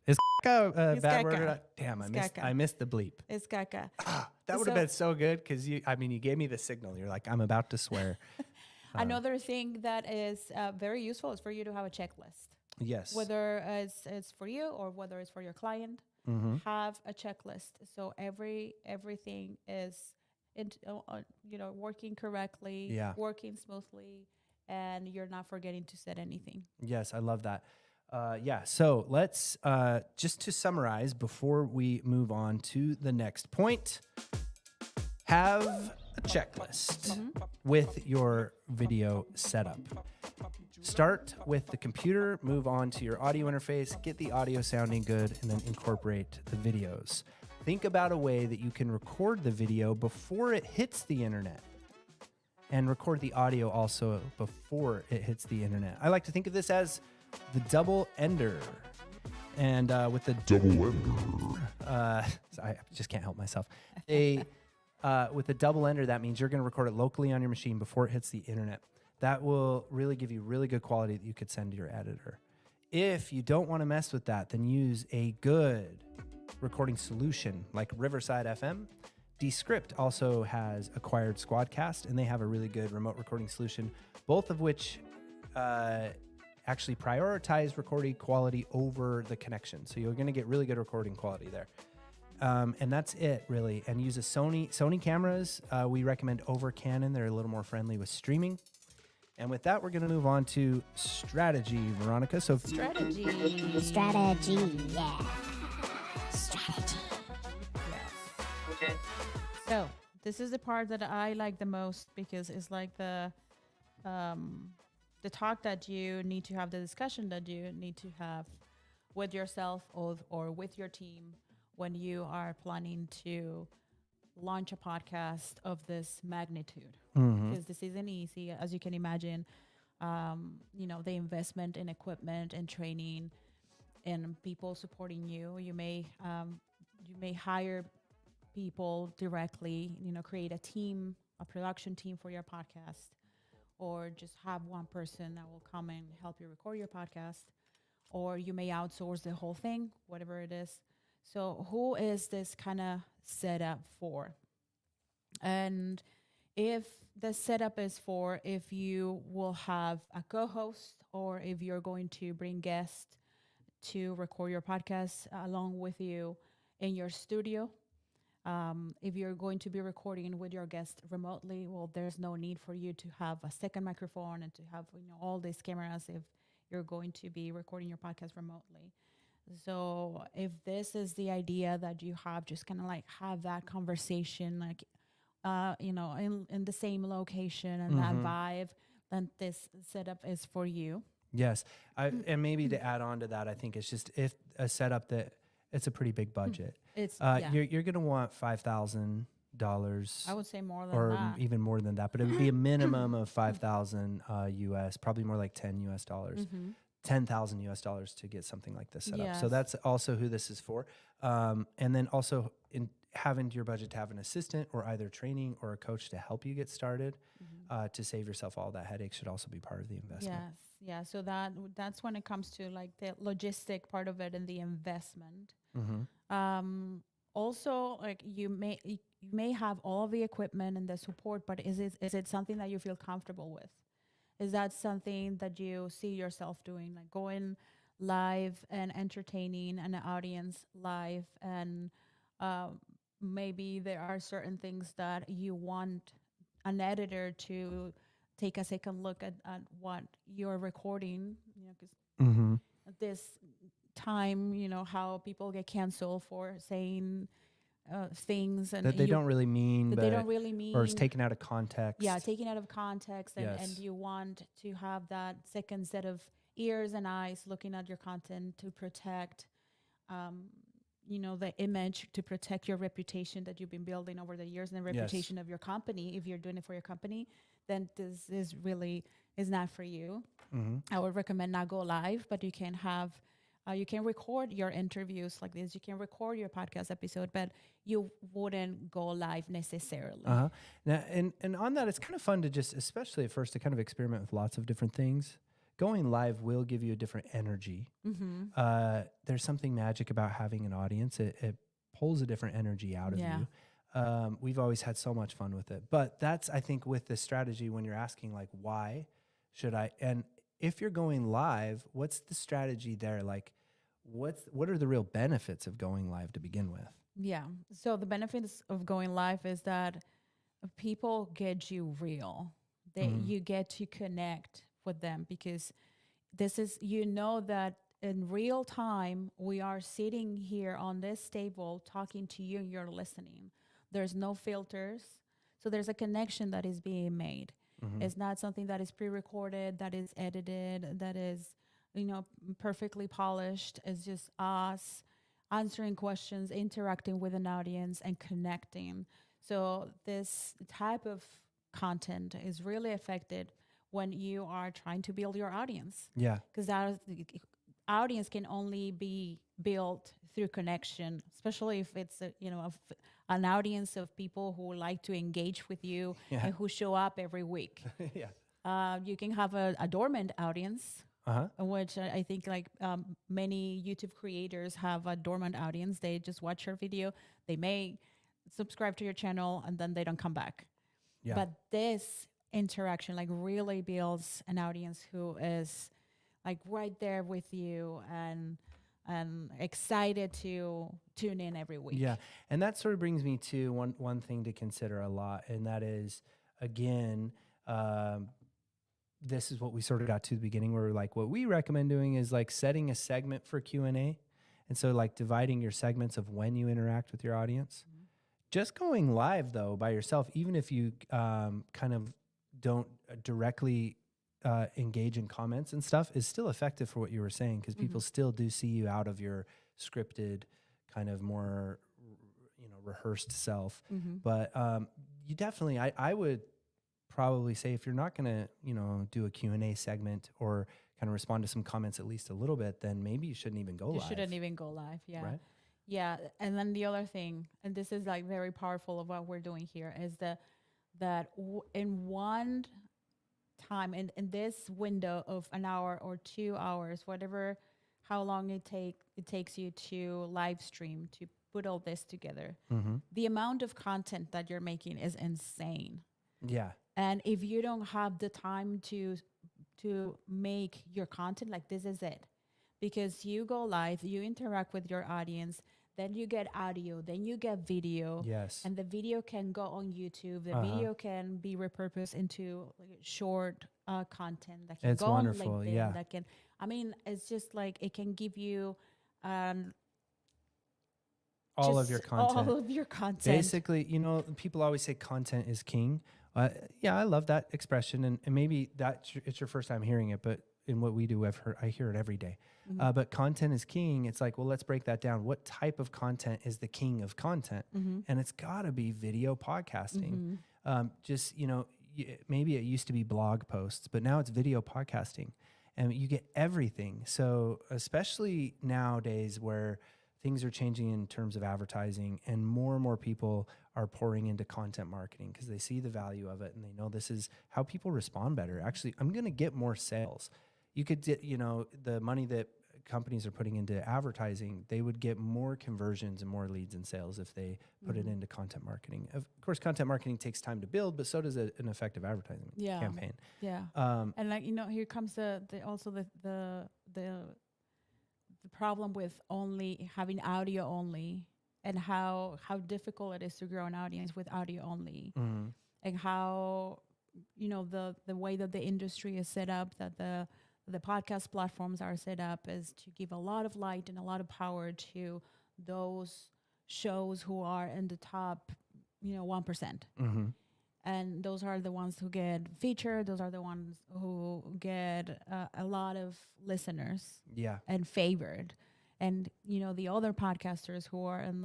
Is a It's bad caca. word? Or not? Damn, It's caca. I missed the bleep. It's caca. That would have So- been so good because you gave me the signal. You're like, I'm about to swear. Another thing that is very useful is for you to have a checklist. Yes. Whether it's for you or whether it's for your client, have a checklist. So everything is, working correctly, Yeah. working smoothly, and you're not forgetting to set anything. Yes, I love that. Yeah. So let's just to summarize before we move on to the next point. Have a checklist with your video setup. Start with the computer, move on to your audio interface, get the audio sounding good, and then incorporate the videos. Think about a way that you can record the video before it hits the internet and record the audio also before it hits the internet. I like to think of this as the double ender. And with the Double ender. I just can't help myself. With the double ender, that means you're going to record it locally on your machine before it hits the internet. That will really give you really good quality that you could send to your editor. If you don't want to mess with that, then use a good recording solution like Riverside FM. Descript also has acquired Squadcast, and they have a really good remote recording solution, both of which actually prioritize recording quality over the connection. So you're going to get really good recording quality there. And that's it, really. And use a Sony cameras. We recommend over Canon. They're a little more friendly with streaming. And with that, we're going to move on to strategy, Veronica. So Strategy. Strategy, yeah. Strategy. Yes. So this is the part that I like the most because it's like the talk that you need to have, the discussion that you need to have with yourself or with your team when you are planning to launch a podcast of this magnitude. Because this isn't easy, as you can imagine. The investment in equipment and training and people supporting you. You may hire people directly, create a team, a production team for your podcast, or just have one person that will come and help you record your podcast, or you may outsource the whole thing, whatever it is. So who is this kind of setup for? And if the setup is for if you will have a co-host or if you're going to bring guests to record your podcast along with you in your studio. If you're going to be recording with your guest remotely, well, there's no need for you to have a second microphone and to have all these cameras if you're going to be recording your podcast remotely. So if this is the idea that you have, just kind of like have that conversation, like, in the same location and that vibe, then this setup is for you. yes, and maybe to add on to that, I think it's just if a setup that it's a pretty big budget. It's You're going to want $5,000. I would say more than or that. even more than that, but it would be a minimum of 5,000 US, probably more like 10 US dollars. $10,000 US dollars to get something like this set up. So Yes. that's also who this is for. And then also in having your budget to have an assistant or either training or a coach to help you get started to save yourself all that headache should also be part of the investment. Yes, yeah. So that's when it comes to like the logistic part of it and the investment. Also, like you may have all of the equipment and the support, but is it something that you feel comfortable with? Is that something that you see yourself doing, like going live and entertaining an audience live? And maybe there are certain things that you want an editor to take a second look at what you're recording, because this time, how people get canceled for saying things and That they don't really mean, that they don't really mean, or it's taken out of context. Yeah, taken out of context, and Yes. you want to have that second set of ears and eyes looking at your content to protect, the image, to protect your reputation that you've been building over the years and the reputation of your company. If you're doing it for your company, then this is not for you. I would recommend not go live, but you can have. You can record your interviews like this. You can record your podcast episode, but you wouldn't go live necessarily. Now, and on that, it's kind of fun to just, especially at first, to kind of experiment with lots of different things. going live will give you a different energy. There's something magic about having an audience. It pulls a different energy out of you. We've always had so much fun with it. But that's, I think, with this strategy, when you're asking, like, why should I? And if you're going live, what's the strategy there? Like, what are the real benefits of going live to begin with? Yeah. So the benefits of going live is that people get you real. You get to connect with them, because this is, that in real time, we are sitting here on this table talking to you and you're listening. There's no filters. So there's a connection that is being made. It's not something that is pre-recorded, that is edited, that is, perfectly polished. It's just us answering questions, interacting with an audience, and connecting. So this type of content is really affected when you are trying to build your audience. Yeah. Because audience can only be built through connection, especially if it's an audience of people who like to engage with you and who show up every week. You can have a dormant audience, which I think many YouTube creators have a dormant audience. They just watch your video. They may subscribe to your channel and then they don't come back. Yeah. But this interaction really builds an audience who is right there with you and excited to tune in every week. Yeah. And that sort of brings me to one thing to consider a lot. And that is, again, this is what we sort of got to the beginning, where what we recommend doing is setting a segment for Q&A. And so dividing your segments of when you interact with your audience. Just going live, though, by yourself, even if you kind of don't directly engage in comments and stuff, is still effective for what you were saying, because people still do see you out of your scripted, kind of more, rehearsed self. But you definitely, I would probably say, if you're not going to, do a Q&A segment or kind of respond to some comments at least a little bit, then maybe you shouldn't even go live. You shouldn't even go live. Yeah. Right? Yeah. And then the other thing, and this is very powerful of what we're doing here, is in one time, in this window of an hour or 2 hours, how long it takes you to live stream, to put all this together, the amount of content that you're making is insane. Yeah. And if you don't have the time to make your content, this is it. Because you go live, you interact with your audience, then you get audio, then you get video. Yes. And the video can go on YouTube. The video can be repurposed into short content that can it's go wonderful. on LinkedIn. Yeah. That can, it's just it can give you all of your content. All of your content. Basically, people always say content is king. Yeah, I love that expression, and maybe it's your first time hearing it, but in what we do, I hear it every day. But content is king. It's well, let's break that down. What type of content is the king of content? And it's got to be video podcasting. Maybe it used to be blog posts, but now it's video podcasting, and you get everything. So especially nowadays, where things are changing in terms of advertising, and more people are pouring into content marketing because they see the value of it and they know this is how people respond better. Actually, I'm going to get more sales. You could get, the money that companies are putting into advertising, they would get more conversions and more leads and sales if they put it into content marketing. Of course, content marketing takes time to build, but so does an effective advertising campaign. Yeah. And here comes the problem with only having audio only, and how difficult it is to grow an audience with audio only, and how the way that the industry is set up, that the podcast platforms are set up, is to give a lot of light and a lot of power to those shows who are in the top 1%. And those are the ones who get featured. Those are the ones who get a lot of listeners. Yeah. And favored. And, the other podcasters who are in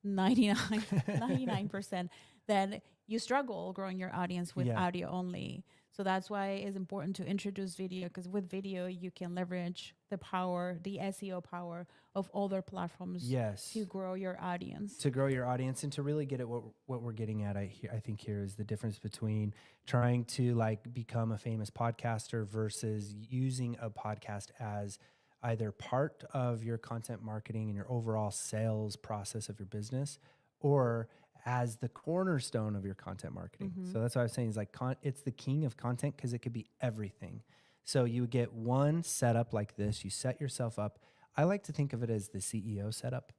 99%, then you struggle growing your audience with Yeah. audio only. So that's why it's important to introduce video, because with video, you can leverage the power, the SEO power of other platforms Yes. to grow your audience. To grow your audience and to really get at what we're getting at, I think here is the difference between trying to like become a famous podcaster versus using a podcast as either part of your content marketing and your overall sales process of your business, or as the cornerstone of your content marketing. So that's what I was saying is like it's the king of content because it could be everything. So you would get one setup like this, you set yourself up. I like to think of it as the CEO setup.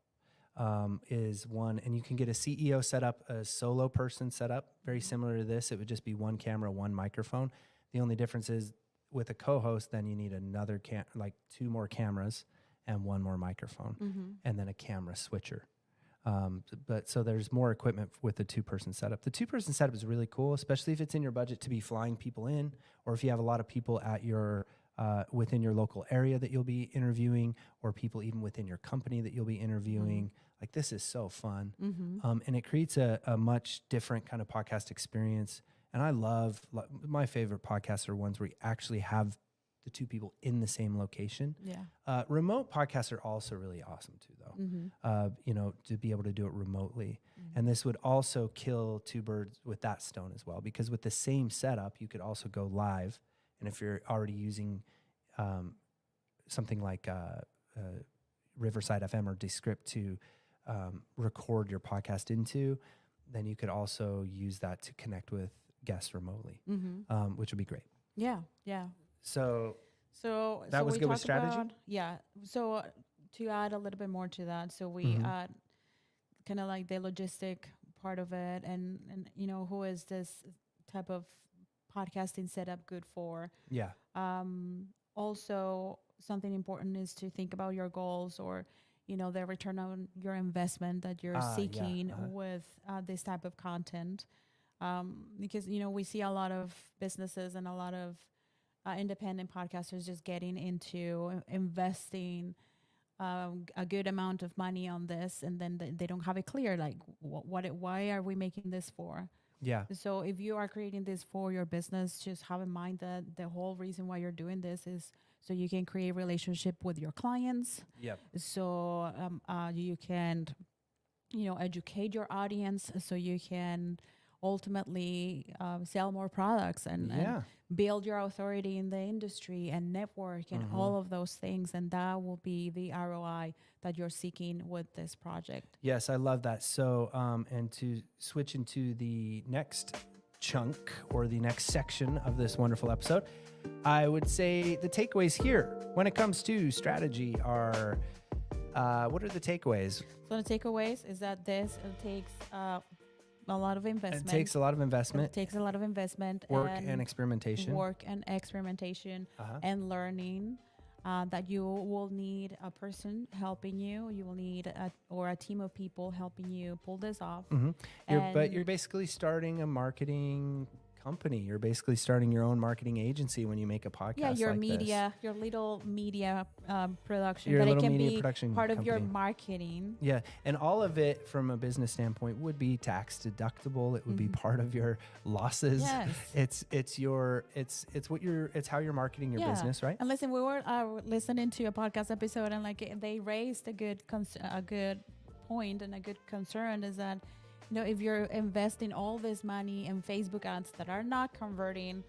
Is one, and you can get a CEO setup, a solo person setup, very similar to this. It would just be one camera, one microphone. The only difference is with a co-host, then you need another like two more cameras and one more microphone, and then a camera switcher. But so there's more equipment with the two-person setup. The two-person setup is really cool, especially if it's in your budget to be flying people in, or if you have a lot of people at your within your local area that you'll be interviewing, or people even within your company that you'll be interviewing. Like this is so fun. And it creates a much different kind of podcast experience. And I love, my favorite podcasts are ones where you actually have the two people in the same location. Yeah. Remote podcasts are also really awesome too, though. You know, to be able to do it remotely. And this would also kill two birds with that stone as well, because with the same setup, you could also go live. And if you're already using something like Riverside FM or Descript to record your podcast into, then you could also use that to connect with guests remotely, which would be great. Yeah. Yeah. So that was we good with talked strategy? about, yeah. So to add a little bit more to that, so we add kind of like the logistic part of it, and you know, who is this type of podcasting setup good for? Yeah. Also, something important is to think about your goals, or you know, the return on your investment that you're seeking with this type of content, because you know, we see a lot of businesses and a lot of independent podcasters just getting into investing a good amount of money on this, and then they don't have it clear, like why are we making this for? Yeah. So if you are creating this for your business, just have in mind that the whole reason why you're doing this is so you can create relationship with your clients. Yep. So you can, you know, educate your audience, so you can ultimately sell more products and build your authority in the industry and network and all of those things. And that will be the ROI that you're seeking with this project. Yes, I love that. So, and to switch into the next chunk or the next section of this wonderful episode, I would say the takeaways here when it comes to strategy are, what are the takeaways? So the takeaways is that this takes a lot of investment. It takes a lot of investment. It takes a lot of investment. Work and experimentation. And learning. That you will need a person helping you. You will need a team of people helping you pull this off. But you're basically starting a marketing company. You're basically starting your own marketing agency when you make a podcast. Yeah, your like media, your little media production. Your but little it can media be production part of your company. marketing. Yeah, and all of it from a business standpoint would be tax deductible. It would be part of your losses. Yes. It's how you're marketing your business, right? And listen, we were listening to a podcast episode, and like they raised a good point and a good concern is that, you know, if you're investing all this money in Facebook ads that are not converting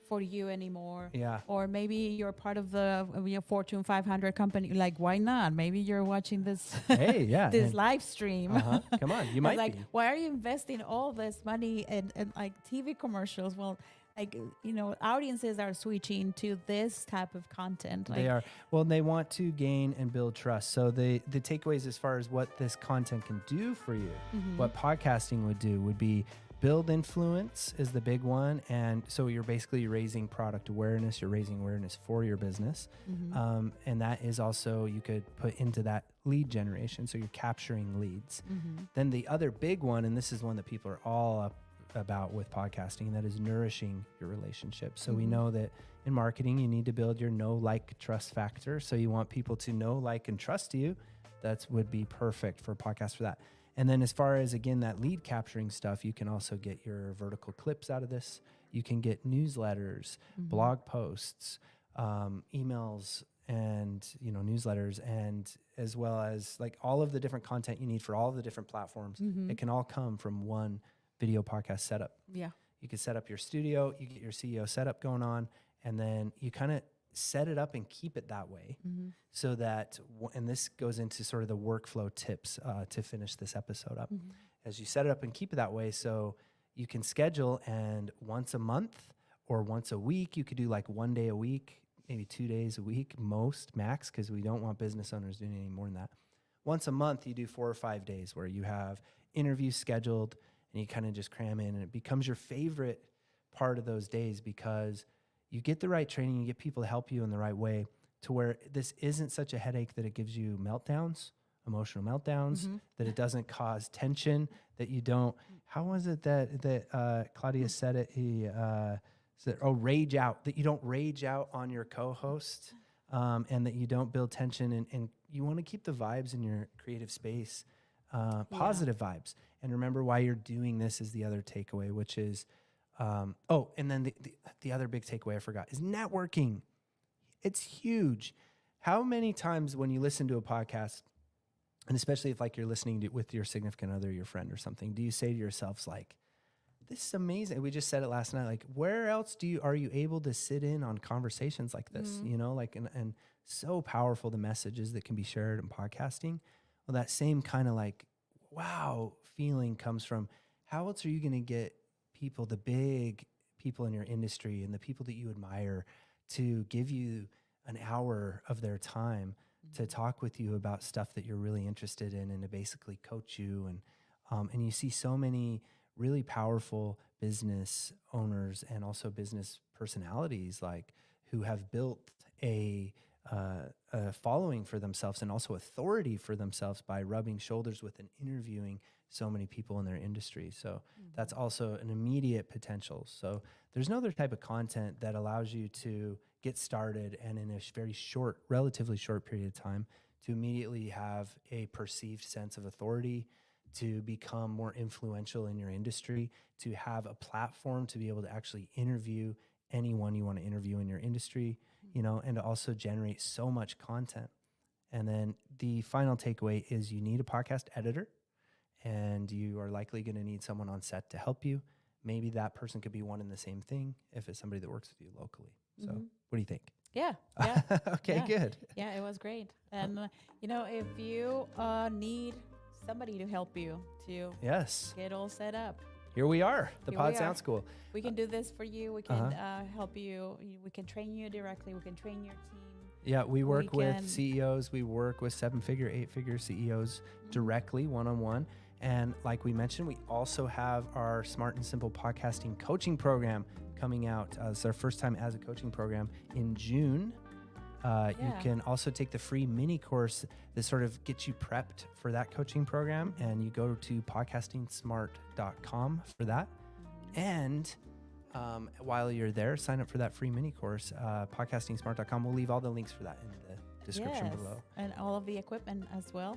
for you anymore, or maybe you're part of the Fortune 500 company, like why not? Maybe you're watching this this live stream. Come on, you might like, be. why are you investing all this money in like TV commercials? Well, like, you know, audiences are switching to this type of content. They are. Well, they want to gain and build trust. So the takeaways as far as what this content can do for you, what podcasting would do would be build influence is the big one. And so you're basically raising product awareness. You're raising awareness for your business. And that is also, you could put into that lead generation. So you're capturing leads. Then the other big one, and this is one that people are all up about with podcasting, that is nourishing your relationship. So we know that in marketing, you need to build your know, like, trust factor. So you want people to know, like, and trust you. That would be perfect for a podcast for that. And then as far as, again, that lead capturing stuff, you can also get your vertical clips out of this. You can get newsletters, blog posts, emails, and, newsletters, and as well as like all of the different content you need for all the different platforms. It can all come from one video podcast setup. Yeah. You can set up your studio, you get your CEO setup going on, and then you kind of set it up and keep it that way so that, and this goes into sort of the workflow tips to finish this episode up. As you set it up and keep it that way, so you can schedule, and once a month or once a week, you could do like 1 day a week, maybe 2 days a week, max, because we don't want business owners doing any more than that. Once a month, you do 4 or 5 days where you have interviews scheduled, and you kind of just cram in, and it becomes your favorite part of those days because you get the right training, you get people to help you in the right way to where this isn't such a headache that it gives you meltdowns, emotional meltdowns, that it doesn't cause tension, that you don't, how was it that Claudia said it? He said, rage out, that you don't rage out on your co-host, and that you don't build tension, and you want to keep the vibes in your creative space, positive vibes. And remember why you're doing this is the other takeaway, which is, and then the other big takeaway I forgot is networking. It's huge. How many times when you listen to a podcast, and especially if like you're listening with your significant other, your friend or something, do you say to yourselves like, this is amazing. We just said it last night. Like, where else are you able to sit in on conversations like this? And so powerful the messages that can be shared in podcasting. Well, that same kind of like, wow feeling comes from how else are you going to get people, the big people in your industry and the people that you admire, to give you an hour of their time to talk with you about stuff that you're really interested in and to basically coach you. And you see so many really powerful business owners and also business personalities like who have built a following for themselves and also authority for themselves by rubbing shoulders with and interviewing so many people in their industry. So that's also an immediate potential. So there's no other type of content that allows you to get started and in a very short, relatively short period of time to immediately have a perceived sense of authority, to become more influential in your industry, to have a platform to be able to actually interview anyone you want to interview in your industry, and to also generate so much content. And then the final takeaway is you need a podcast editor, and you are likely going to need someone on set to help you. Maybe that person could be one and the same thing if it's somebody that works with you locally. So what do you think? Yeah. Okay, good. Yeah, it was great. And, if you need somebody to help you to get all set up, here we are, the Here Pod we Sound are. School. we can do this for you. We can help you. We can train you directly. We can train your team. Yeah, we work with can- CEOs. We work with 7-figure, 8-figure CEOs directly, one-on-one. And like we mentioned, we also have our Smart and Simple Podcasting Coaching Program coming out. It's our first time as a coaching program in June. You can also take the free mini course that sort of gets you prepped for that coaching program. And you go to podcastingsmart.com for that. And while you're there, sign up for that free mini course, podcastingsmart.com. We'll leave all the links for that in the description below. And all of the equipment as well.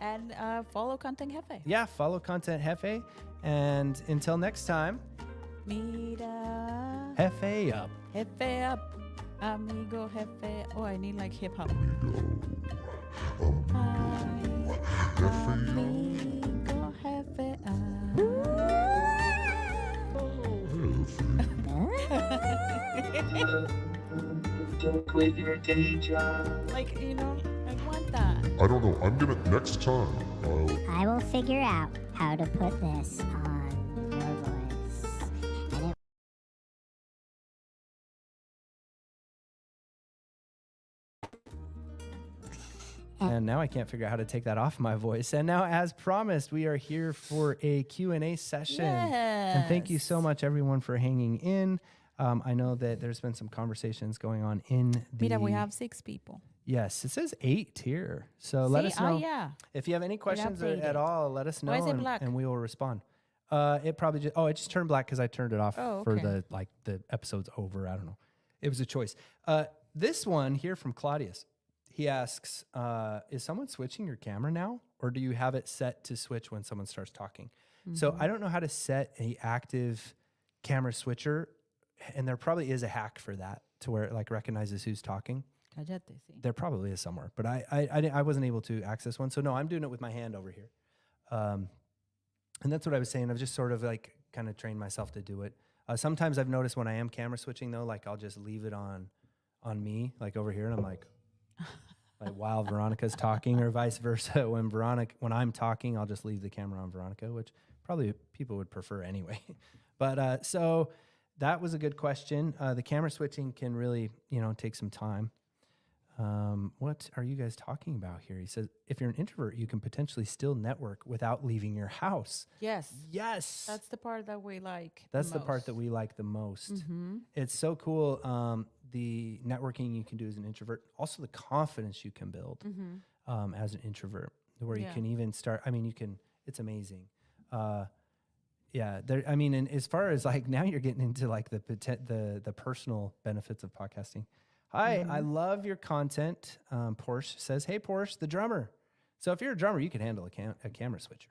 And follow Content Jefe. Yeah, follow Content Jefe. And until next time, Mira. Jefe up. Jefe up. Amigo Jefe. Oh, I need like hip hop. Amigo Jefe Quit your day job. Like, I want that. I don't know. Next time, I will figure out how to put this on your voice. And it And now I can't figure out how to take that off my voice. And now, as promised, we are here for a Q&A session. And thank you so much, everyone, for hanging in. I know that there's been some conversations going on in the... Mira, we have 6 people. Yes, it says 8 here. So let us know. Yeah. If you have any questions updated. at all, let us know. Why is it black? And we will respond. It probably just... it just turned black because I turned it off for okay. the episode's over. I don't know. It was a choice. This one here from Claudius. He asks, is someone switching your camera now, or do you have it set to switch when someone starts talking? So I don't know how to set a active camera switcher, and there probably is a hack for that to where it like recognizes who's talking. Cállate, sí. There probably is somewhere, but I wasn't able to access one. So no, I'm doing it with my hand over here. And that's what I was saying. I've just sort of like kind of trained myself to do it. Sometimes I've noticed when I am camera switching though, like I'll just leave it on me, like over here, and I'm like while Veronica's talking, or vice versa. When I'm talking, I'll just leave the camera on Veronica, which probably people would prefer anyway. But so that was a good question. The camera switching can really, take some time. What are you guys talking about here? He says, if you're an introvert, you can potentially still network without leaving your house. Yes. Yes. That's the part that we like. That's the part that we like the most. Mm-hmm. It's so cool. The networking you can do as an introvert, also the confidence you can build as an introvert, where you can even start. I mean, it's amazing. And as far as like now you're getting into like the personal benefits of podcasting. Hi, I love your content. Porsche says, hey, Porsche, the drummer. So if you're a drummer, you can handle a camera switcher.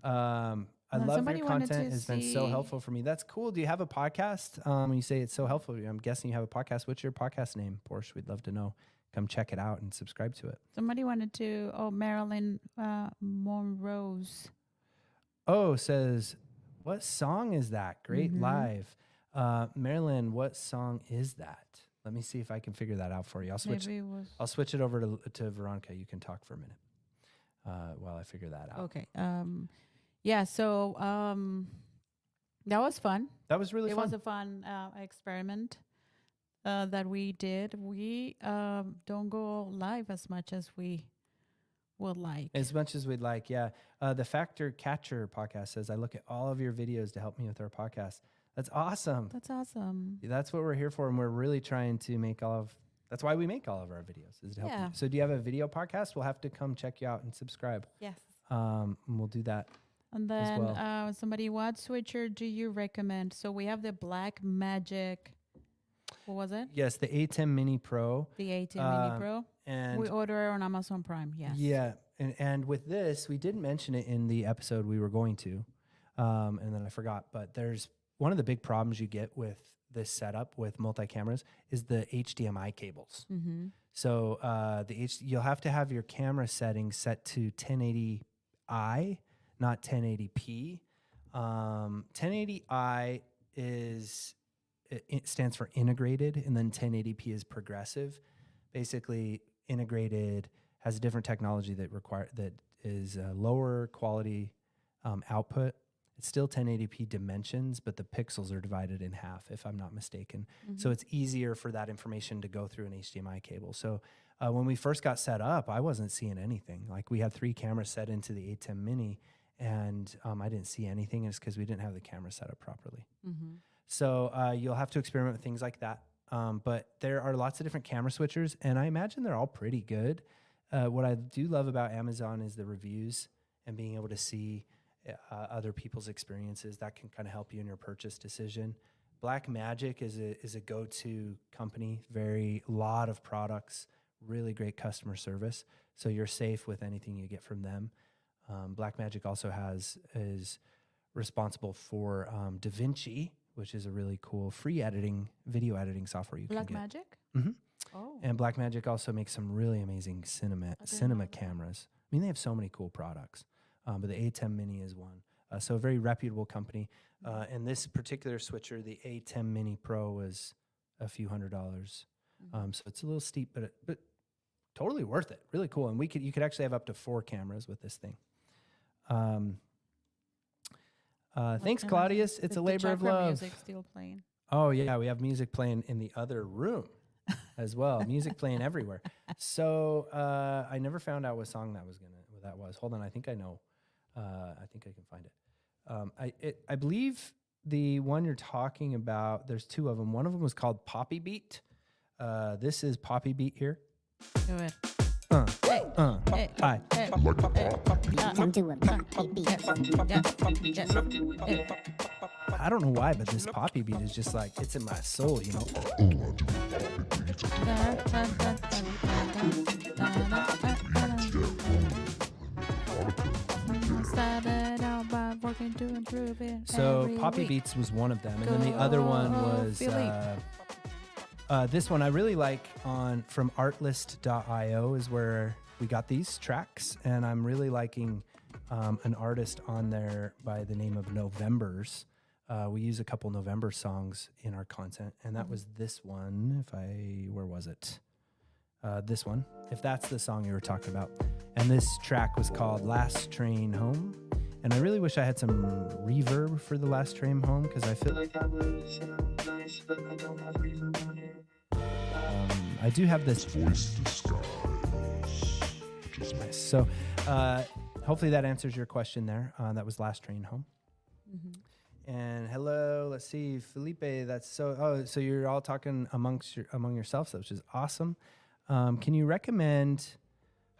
I love your content. It's been so helpful for me. That's cool. Do you have a podcast? When you say it's so helpful, I'm guessing you have a podcast. What's your podcast name, Porsche? We'd love to know. Come check it out and subscribe to it. Somebody wanted to, Marilyn Monroe's. Oh, says, what song is that? Great live. Marilyn, what song is that? Let me see if I can figure that out for you. I'll switch it over to Veronica. You can talk for a minute while I figure that out. Okay. So that was fun. That was really fun. It was a fun experiment that we did. We don't go live as much as we would like. As much as we'd like, yeah. The Factor Catcher podcast says, I look at all of your videos to help me with our podcast. That's awesome. That's awesome. That's what we're here for, and we're really trying to make that's why we make all of our videos, is to help you. So do you have a video podcast? We'll have to come check you out and subscribe. Yes. And we'll do that. And then somebody, what switcher do you recommend? So we have the Black Magic. What was it? Yes, the A10 Mini Pro. The A10 Mini Pro. And we order it on Amazon Prime, yes. Yeah, and with this, we didn't mention it in the episode we were going to, and then I forgot, but there's one of the big problems you get with this setup with multi-cameras is the HDMI cables. Mm-hmm. So you'll have to have your camera settings set to 1080i, not 1080p. 1080i it stands for integrated, and then 1080p is progressive. Basically, integrated has a different technology that is lower quality output. It's still 1080p dimensions, but the pixels are divided in half, if I'm not mistaken. Mm-hmm. So it's easier for that information to go through an HDMI cable. So when we first got set up, I wasn't seeing anything. Like we had 3 cameras set into the A10 Mini, and I didn't see anything. It's because we didn't have the camera set up properly. Mm-hmm. So you'll have to experiment with things like that. But there are lots of different camera switchers, and I imagine they're all pretty good. What I do love about Amazon is the reviews and being able to see other people's experiences. That can kind of help you in your purchase decision. Black Magic is a go-to company. Lot of products, really great customer service. So you're safe with anything you get from them. Black Magic also is responsible for DaVinci, which is a really cool free video editing software you can get. Black Magic? Mm-hmm. Oh. And Black Magic also makes some really amazing cinema cameras. I mean, they have so many cool products. But the A10 Mini is one. So a very reputable company. And this particular switcher, the A10 Mini Pro, was a few $100s. Mm-hmm. So it's a little steep, but totally worth it. Really cool. And you could actually have up to 4 cameras with this thing. Thanks, Claudius. It's a labor of love. Music still playing. Oh, yeah. We have music playing in the other room as well. Music playing everywhere. So I never found out what song that was. Hold on. I think I know. I think I can find it. I believe the one you're talking about, there's 2 of them. One of them was called Poppy Beat. This is Poppy Beat here. Go ahead. Hi. Come to a poppy beat. I don't know why, but this Poppy Beat is just like, it's in my soul, you know? Started out by working to improve it. So every Poppy week. Beats was one of them, and then the other one Go, was Philly. this one I really like on from artlist.io is where we got these tracks, and I'm really liking an artist on there by the name of Novembers. We use a couple November songs in our content, and that was this one. Where was it? This one, if that's the song you were talking about. And this track was called Last Train Home. And I really wish I had some reverb for the Last Train Home, because I feel Like that would sound nice, but I don't have reverb on here. I do have this Voice disguise. Which is nice. So hopefully that answers your question there. That was Last Train Home. And hello, let's see, Felipe. That's so you're all talking among yourselves, which is awesome. Can you recommend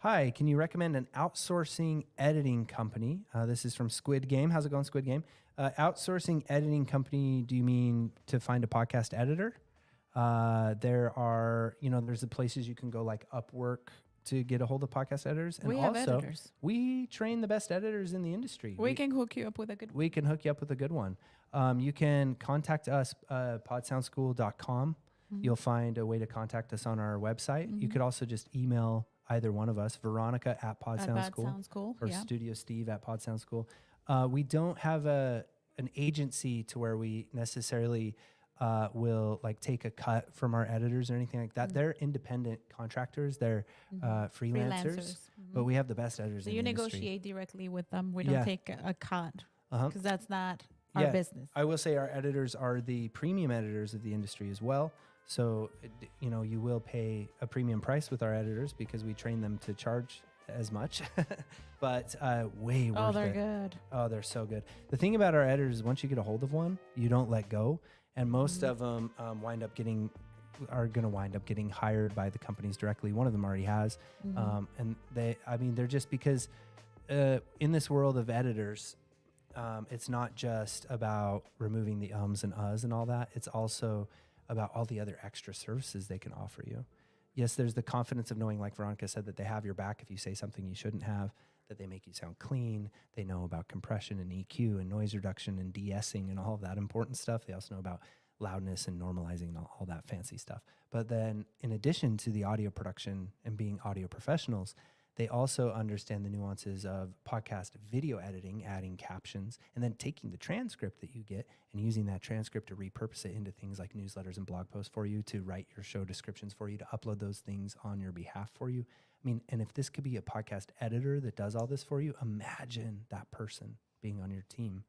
an outsourcing editing company? This is from Squid Game. How's it going, Squid Game? Outsourcing editing company, do you mean to find a podcast editor? There are, there's the places you can go like Upwork to get a hold of podcast editors. And We have also, editors. we train the best editors in the industry. We can hook you up with a good one. We can hook you up with a good one. You can contact us, podsoundschool.com. You'll find a way to contact us on our website. You could also just email either one of us, Veronica at Pod Sound School, Sounds cool. or Yeah. Studio Steve at Pod Sound School. We don't have an agency to where we necessarily will like take a cut from our editors or anything like that. They're independent contractors. They're freelancers. But we have the best editors So in you the industry. negotiate directly with them. We don't Yeah. take a cut Uh-huh. because that's not our Yeah. business. I will say our editors are the premium editors of the industry as well. So, you will pay a premium price with our editors because we train them to charge as much, but way worth Oh, they're it. good. Oh, they're so good. The thing about our editors is once you get a hold of one, you don't let go. And most of them are going to wind up getting hired by the companies directly. One of them already has. And they're just because in this world of editors, it's not just about removing the ums and uhs and all that. It's also about all the other extra services they can offer you. Yes, there's the confidence of knowing, like Veronica said, that they have your back if you say something you shouldn't have, that they make you sound clean. They know about compression and EQ and noise reduction and de-essing and all of that important stuff. They also know about loudness and normalizing and all that fancy stuff. But then in addition to the audio production and being audio professionals, they also understand the nuances of podcast video editing, adding captions, and then taking the transcript that you get and using that transcript to repurpose it into things like newsletters and blog posts for you, to write your show descriptions for you, to upload those things on your behalf for you. I mean, and if this could be a podcast editor that does all this for you, imagine that person being on your team.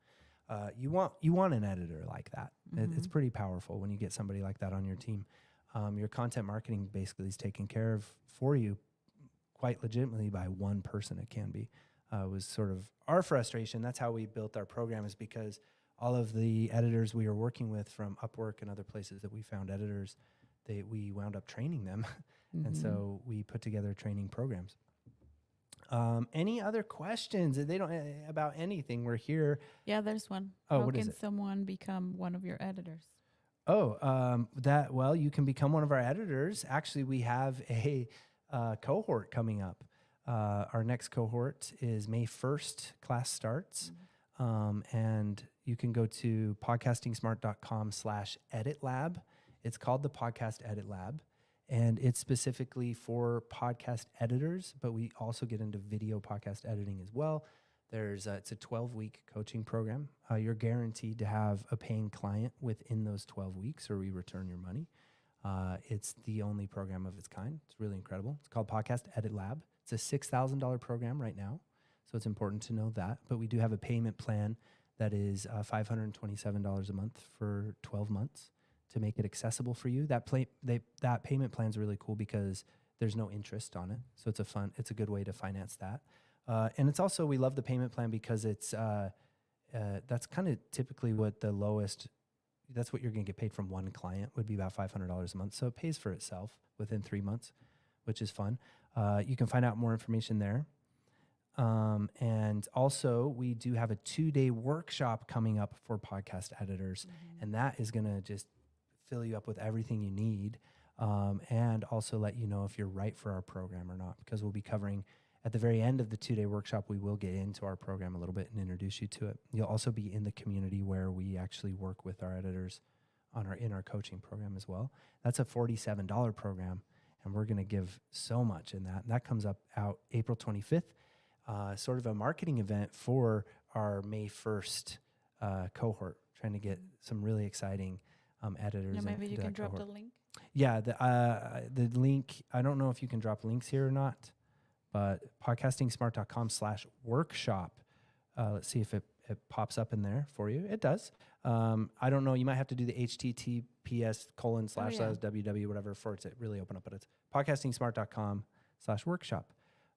You want an editor like that. It's pretty powerful when you get somebody like that on your team. Your content marketing basically is taken care of for you quite legitimately by one person. It can be. Was sort of our frustration. That's how we built our program, is because all of the editors we were working with from Upwork and other places that we found editors, we wound up training them. And so we put together training programs. Any other questions? They don't about anything. We're here. Yeah, there's one. Oh, How what is can it? someone become one of your editors? You can become one of our editors. Actually, we have a cohort coming up. Our next cohort is May 1st. Class starts. And you can go to podcastingsmart.com/edit-lab. It's called the Podcast Edit Lab. And it's specifically for podcast editors, but we also get into video podcast editing as well. It's a 12-week coaching program. You're guaranteed to have a paying client within those 12 weeks, or we return your money. It's the only program of its kind. It's really incredible. It's called Podcast Edit Lab. It's a $6,000 program right now, so it's important to know that. But we do have a payment plan that is $527 a month for 12 months to make it accessible for you. That payment plan is really cool because there's no interest on it, so it's a good way to finance that. And it's also, we love the payment plan because it's that's kind of typically what the lowest. That's what you're going to get paid from one client, would be about $500 a month. So it pays for itself within 3 months, which is fun. You can find out more information there. And also, we do have a 2-day workshop coming up for podcast editors, and that is going to just fill you up with everything you need. and also let you know if you're right for our program or not, because we'll be covering at the very end of the 2-day workshop, we will get into our program a little bit and introduce you to it. You'll also be in the community where we actually work with our editors in our coaching program as well. That's a $47 program, and we're going to give so much in that. And that comes out April 25th, sort of a marketing event for our May 1st cohort, trying to get some really exciting editors. Yeah, maybe you into can that drop cohort. the link. Yeah, the link, I don't know if you can drop links here or not, but podcastingsmart.com/workshop. Let's see if it pops up in there for you. It does. I don't know. You might have to do the https://www whatever for it to really open up, but it's podcastingsmart.com/workshop.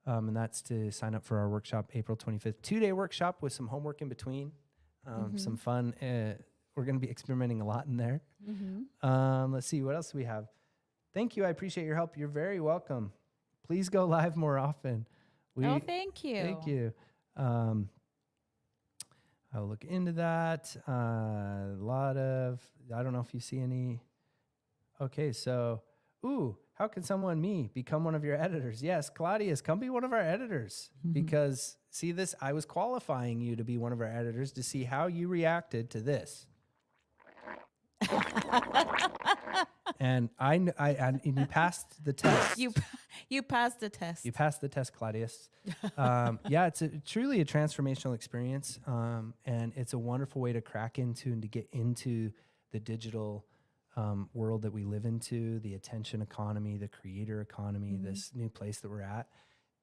And that's to sign up for our workshop, April 25th, 2-day workshop with some homework in between, some fun. We're going to be experimenting a lot in there. Let's see, what else do we have? Thank you. I appreciate your help. You're very welcome. Please go live more often. Thank you. Thank you. I'll look into that. A lot of, I don't know if you see any. Okay, so, how can me become one of your editors? Yes, Claudius, come be one of our editors. Because, see this, I was qualifying you to be one of our editors to see how you reacted to this. And and you passed the test. You passed the test. You passed the test, Claudius. Yeah, it's truly a transformational experience, and it's a wonderful way to crack into and to get into the digital world that we live into, the attention economy, the creator economy, this new place that we're at.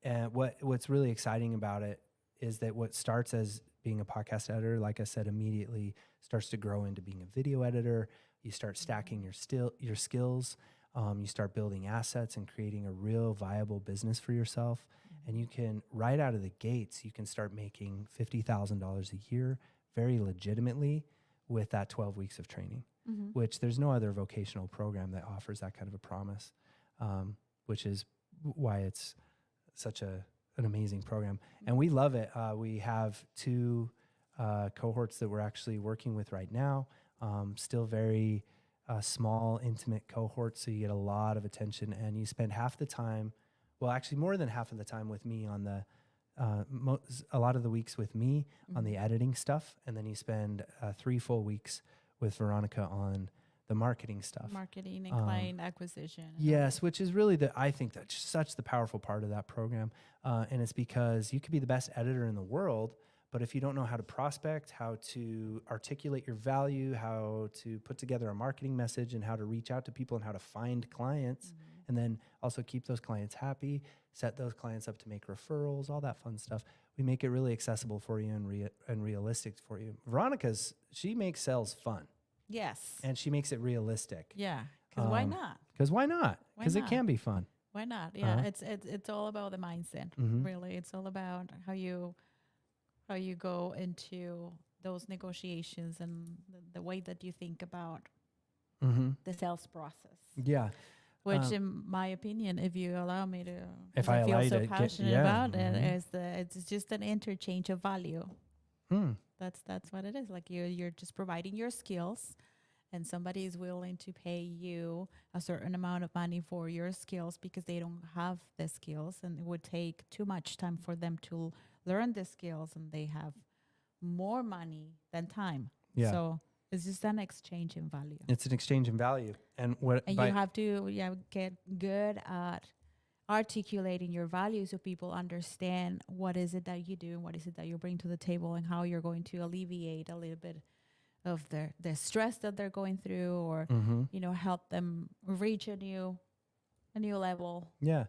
And what's really exciting about it is that what starts as being a podcast editor, like I said, immediately starts to grow into being a video editor. You start stacking your skills. You start building assets and creating a real viable business for yourself. And you can, right out of the gates, you can start making $50,000 a year very legitimately with that 12 weeks of training, which there's no other vocational program that offers that kind of a promise, which is why it's such an amazing program. And we love it. We have 2 cohorts that we're actually working with right now. Still very small, intimate cohorts, so you get a lot of attention, and you spend half the time, well, actually more than half of the time with me on the, a lot of the weeks with me on the editing stuff, and then you spend 3 full weeks with Veronica on the marketing stuff. Marketing and client acquisition. Yes, which is really I think that's such the powerful part of that program, and it's because you could be the best editor in the world, but if you don't know how to prospect, how to articulate your value, how to put together a marketing message, and how to reach out to people and how to find clients, and then also keep those clients happy, set those clients up to make referrals, all that fun stuff, we make it really accessible for you and realistic for you. She makes sales fun. Yes. And she makes it realistic. Yeah. Because why not? Because why not? Why Because it not? can be fun. Why not? Yeah. Uh-huh. It's all about the mindset. Really, it's all about how you go into those negotiations and the way that you think about the sales process. Yeah. Which, in my opinion, if you allow me to, If 'cause I allow feel you so to get- passionate yeah, about it, it's just an interchange of value. That's what it is. Like you're just providing your skills, and somebody is willing to pay you a certain amount of money for your skills because they don't have the skills, and it would take too much time for them to learn the skills, and they have more money than time. Yeah. So it's just an exchange in value. It's an exchange in value. And You have to get good at articulating your values so people understand what is it that you do and what is it that you bring to the table and how you're going to alleviate a little bit of the stress that they're going through, or help them reach a new level. Yeah.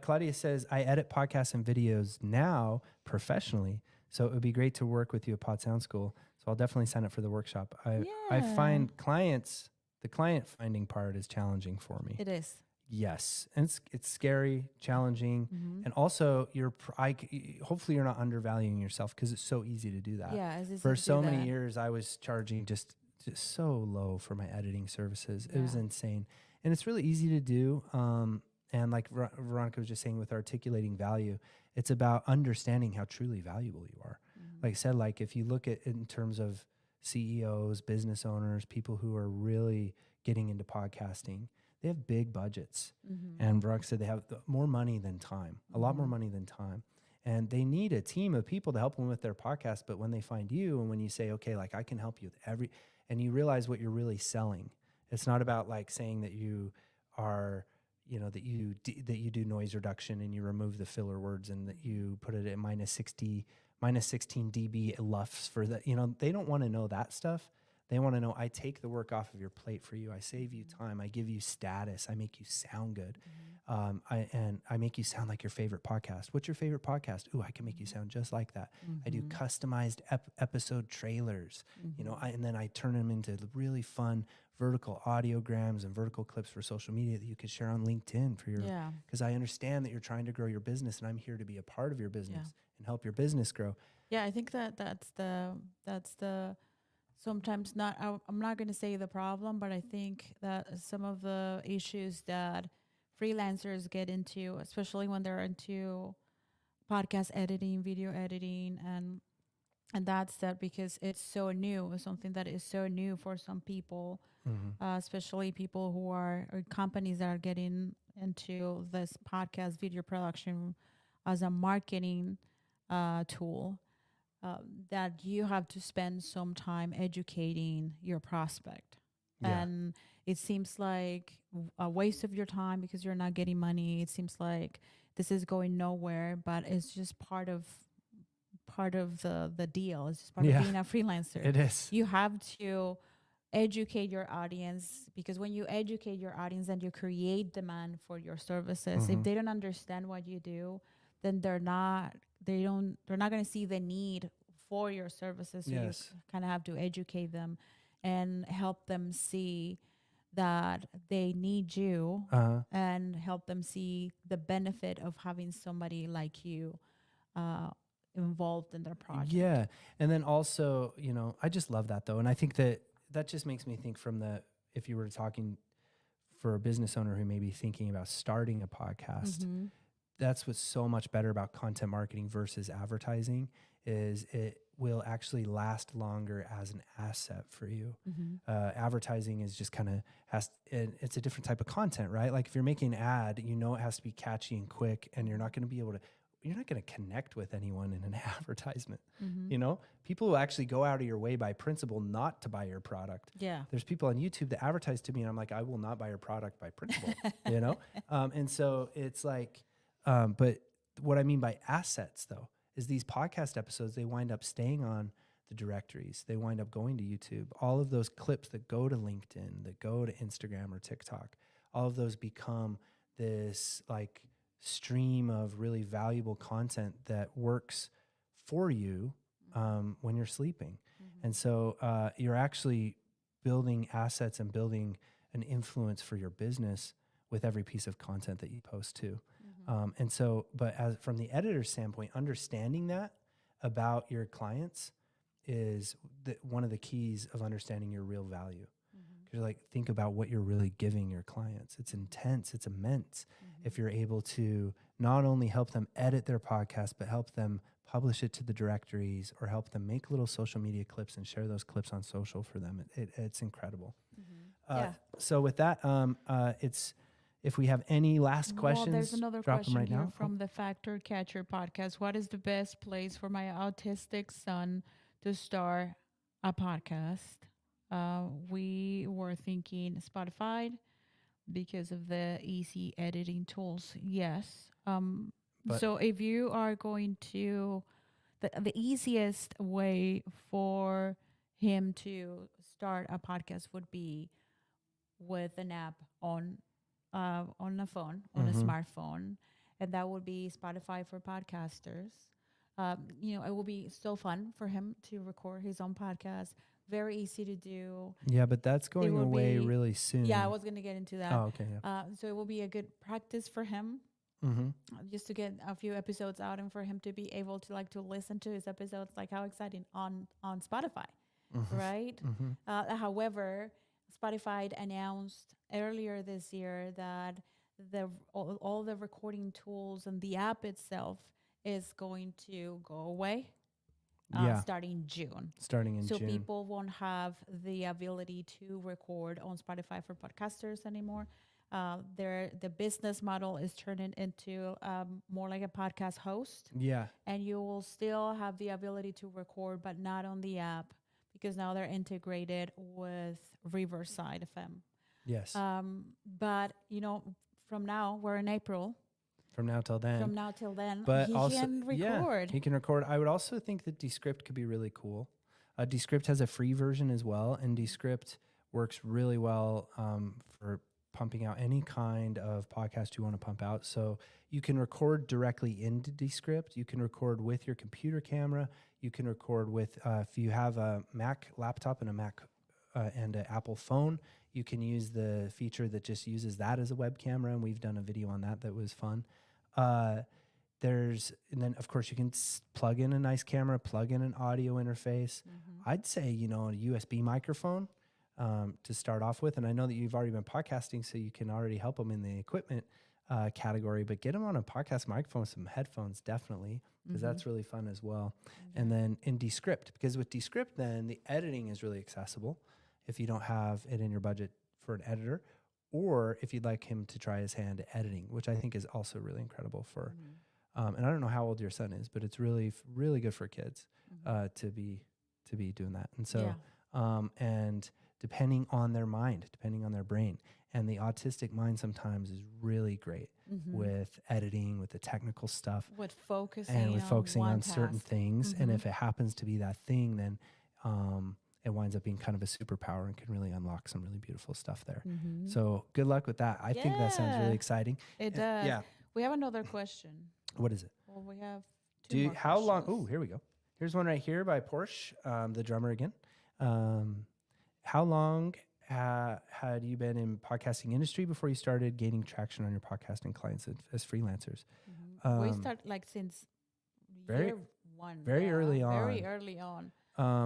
Claudia says, I edit podcasts and videos now professionally, so it would be great to work with you at Pod Sound School. So I'll definitely sign up for the workshop. I find the client finding part is challenging for me. It is. Yes. And it's scary, challenging. And also hopefully you're not undervaluing yourself, because it's so easy to do that. Yeah. For so many years, I was charging just so low for my editing services. It was insane. And it's really easy to do. And like Veronica was just saying with articulating value, it's about understanding how truly valuable you are. Like I said, like if you look at in terms of CEOs, business owners, people who are really getting into podcasting, they have big budgets. Mm-hmm. And Veronica said they have more money than time, a lot more money than time. And they need a team of people to help them with their podcast. But when they find you and when you say, okay, like I can help you with and you realize what you're really selling, it's not about like saying that you are, that you do noise reduction and you remove the filler words and that you put it at minus 16 dB LUFS for that. They don't want to know that stuff. They want to know, I take the work off of your plate for you. I save you time. I give you status. I make you sound good. I make you sound like your favorite podcast. What's your favorite podcast? Ooh, I can make you sound just like that. I do customized episode trailers, and then I turn them into really fun vertical audiograms and vertical clips for social media that you could share on LinkedIn for your, because I understand that you're trying to grow your business and I'm here to be a part of your business and help your business grow. Yeah, I think that's the sometimes not, I'm not going to say the problem, but I think that some of the issues that freelancers get into, especially when they're into podcast editing, video editing, and that's that because it's so new, something that is so new for some people, especially people who are, or companies that are getting into this podcast video production as a marketing tool. That you have to spend some time educating your prospect. And it seems like a waste of your time because you're not getting money. It seems like this is going nowhere, but it's just part of the deal. It's just part of being a freelancer. It is. You have to educate your audience, because when you educate your audience and you create demand for your services, if they don't understand what you do, then they're not going to see the need for your services. So you kind of have to educate them and help them see that they need you, and help them see the benefit of having somebody like you involved in their project. Yeah. And then also, I just love that though. And I think that just makes me think if you were talking for a business owner who may be thinking about starting a podcast, that's what's so much better about content marketing versus advertising is it will actually last longer as an asset for you. Advertising is just kind of it's a different type of content, right? Like if you're making an ad, it has to be catchy and quick, and you're not going to connect with anyone in an advertisement. People will actually go out of your way by principle not to buy your product. There's people on YouTube that advertise to me and I'm like, I will not buy your product by principle, and so it's like, but what I mean by assets though, is these podcast episodes, they wind up staying on the directories. They wind up going to YouTube. All of those clips that go to LinkedIn, that go to Instagram or TikTok, all of those become this like stream of really valuable content that works for you when you're sleeping. And so you're actually building assets and building an influence for your business with every piece of content that you post too. And so, but as from the editor's standpoint, understanding that about your clients is one of the keys of understanding your real value. Because like, think about what you're really giving your clients. It's intense. It's immense. If you're able to not only help them edit their podcast, but help them publish it to the directories or help them make little social media clips and share those clips on social for them. It's incredible. So with that, if we have any last questions, there's another drop question them right here now. from the Factor Catcher podcast. What is the best place for my autistic son to start a podcast? We were thinking Spotify because of the easy editing tools. Yes. So if you are going to, the easiest way for him to start a podcast would be with an app on a phone, on a smartphone, and that would be Spotify for podcasters. It will be so fun for him to record his own podcast. Very easy to do. Yeah, but that's going away really soon. Yeah, I was going to get into that. Oh, okay. Yeah. So it will be a good practice for him, just to get a few episodes out and for him to be able to to listen to his episodes. Like how exciting on Spotify, right? However, Spotify announced earlier this year that all the recording tools and the app itself is going to go away starting June. So June. People won't have the ability to record on Spotify for podcasters anymore. the business model is turning into more like a podcast host, Yeah. and you will still have the ability to record, but not on the app because now they're integrated with Riverside FM. Yes. But from now we're in April. From now till then. From now till then, But he also, can record. Yeah, he can record. I would also think that Descript could be really cool. Descript has a free version as well, and Descript works really well for pumping out any kind of podcast you want to pump out. So you can record directly into Descript. You can record with your computer camera. You can record with, if you have a Mac laptop and a Mac and an Apple phone, you can use the feature that just uses that as a web camera. And we've done a video on that was fun. And then of course you can plug in a nice camera, plug in an audio interface. I'd say, a USB microphone to start off with. And I know that you've already been podcasting, so you can already help them in the equipment category, but get them on a podcast microphone with some headphones, definitely, because that's really fun as well. And then in Descript, because with Descript, then the editing is really accessible if you don't have it in your budget for an editor, or if you'd like him to try his hand at editing, which I think is also really incredible for, and I don't know how old your son is, but it's really, really good for kids to be doing that. And so, and depending on their mind, depending on their brain, and the autistic mind sometimes is really great with editing, with the technical stuff, with focusing on certain things. And if it happens to be that thing, then it winds up being kind of a superpower and can really unlock some really beautiful stuff there. So good luck with that. I think that sounds really exciting. It does. Yeah. We have another question. What is it? Well, we have two more how long? questions. Oh, here we go. Here's one right here by Porsche, the drummer again. How long had you been in podcasting industry before you started gaining traction on your podcasting clients as freelancers? We start since very- year one. very early on. Very early on.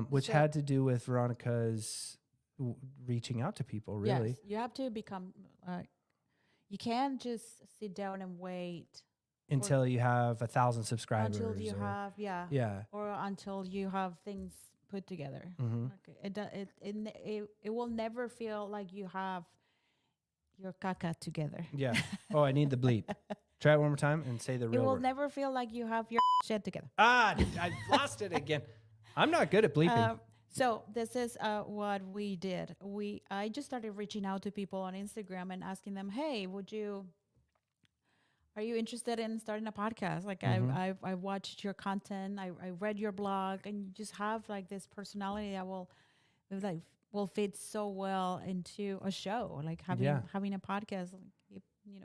Which So- had to do with Veronica's reaching out to people, really. Yes, you have to become, you can't just sit down and wait Until you have 1,000 subscribers. until you or- have, Yeah. or until you have things put together. Mm-hmm. Okay. It will never feel like you have your caca together. Yeah. Oh, I need the bleep. Try it one more time and say the It real will word. never feel like you have your shit together. I lost it again. I'm not good at bleeping. So this is what we did. I just started reaching out to people on Instagram and asking them, "Hey, are you interested in starting a podcast? Like I watched your content, I read your blog, and you just have this personality that will fit so well into a show. Like having a podcast.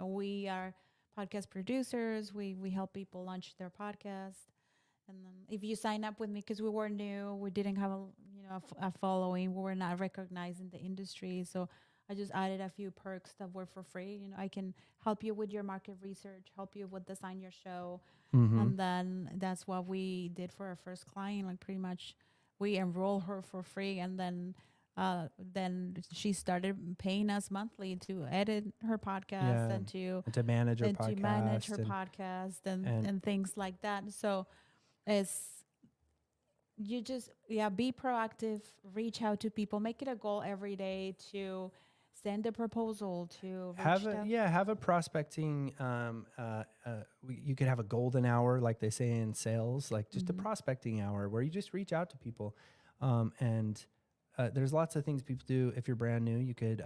We are podcast producers. We help people launch their podcast. And then if you sign up with me, because we were new, we didn't have a following, we were not recognized in the industry. So I just added a few perks that were for free. I can help you with your market research, help you with design your show. And then that's what we did for our first client. Pretty much we enroll her for free. And then she started paying us monthly to edit her podcast and to manage her podcast. And things like that. So you just be proactive, reach out to people, make it a goal every day to send a proposal, to have a prospecting. You could have a golden hour, like they say in sales, like just a prospecting hour where you just reach out to people. And there's lots of things people do. If you're brand new, you could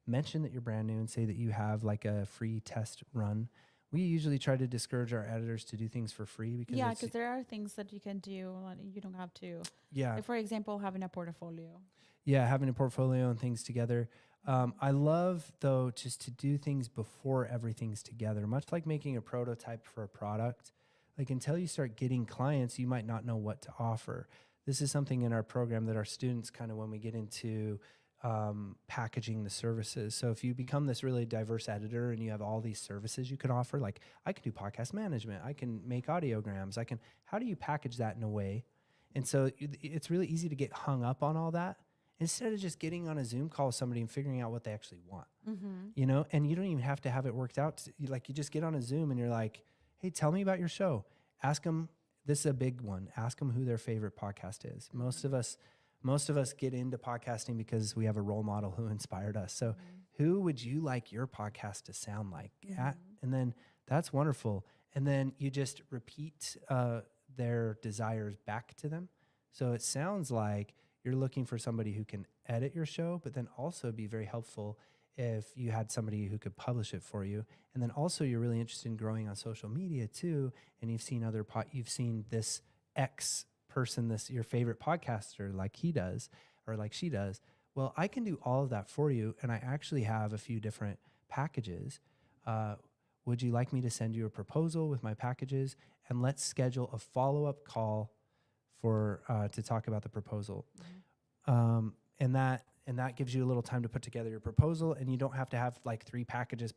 mention that you're brand new and say that you have a free test run. We usually try to discourage our editors to do things for free because there are things that you can do. You don't have to. Yeah. Like for example, having a portfolio. Yeah, having a portfolio and things together. I love, though, just to do things before everything's together, much like making a prototype for a product. Until you start getting clients, you might not know what to offer. This is something in our program that our students when we get into packaging the services. So if you become this really diverse editor and you have all these services you could offer, I can do podcast management, I can make audiograms, how do you package that in a way? And so it's really easy to get hung up on all that instead of just getting on a Zoom call with somebody and figuring out what they actually want, and you don't even have to have it worked out. You just get on a Zoom and you're like, hey, tell me about your show. Ask them. This is a big one. Ask them who their favorite podcast is. Most of us most of us get into podcasting because we have a role model who inspired us. So who would you like your podcast to sound like? And then that's wonderful. And then you just repeat their desires back to them. So it sounds like you're looking for somebody who can edit your show, but then also be very helpful if you had somebody who could publish it for you. And then also you're really interested in growing on social media too. And you've seen you've seen this X person, this your favorite podcaster, like he does or like she does. Well, I can do all of that for you. And I actually have a few different packages. Would you like me to send you a proposal with my packages? And let's schedule a follow-up call for to talk about the proposal. And that gives you a little time to put together your proposal, and you don't have to have like 3 packages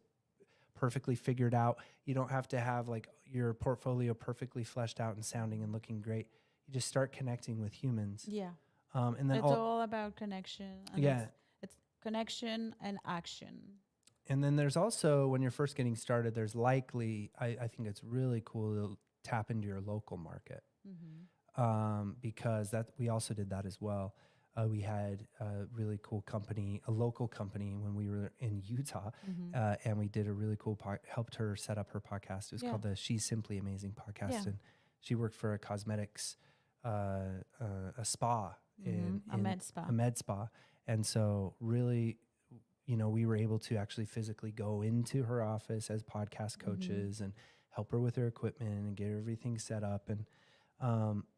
perfectly figured out. You don't have to have like your portfolio perfectly fleshed out and sounding and looking great. You just start connecting with humans. Yeah. And then It's all about connection. And Yeah. It's connection and action. And then there's also, when you're first getting started, there's likely, I think it's really cool to tap into your local market. Because that we also did that as well. We had a really cool company, a local company when we were in Utah, and we did a really cool, helped her set up her podcast. It was called the She's Simply Amazing podcast. Yeah. And she worked for a cosmetics, a spa, A med spa. a med spa. And so really, we were able to actually physically go into her office as podcast coaches and help her with her equipment and get everything set up. And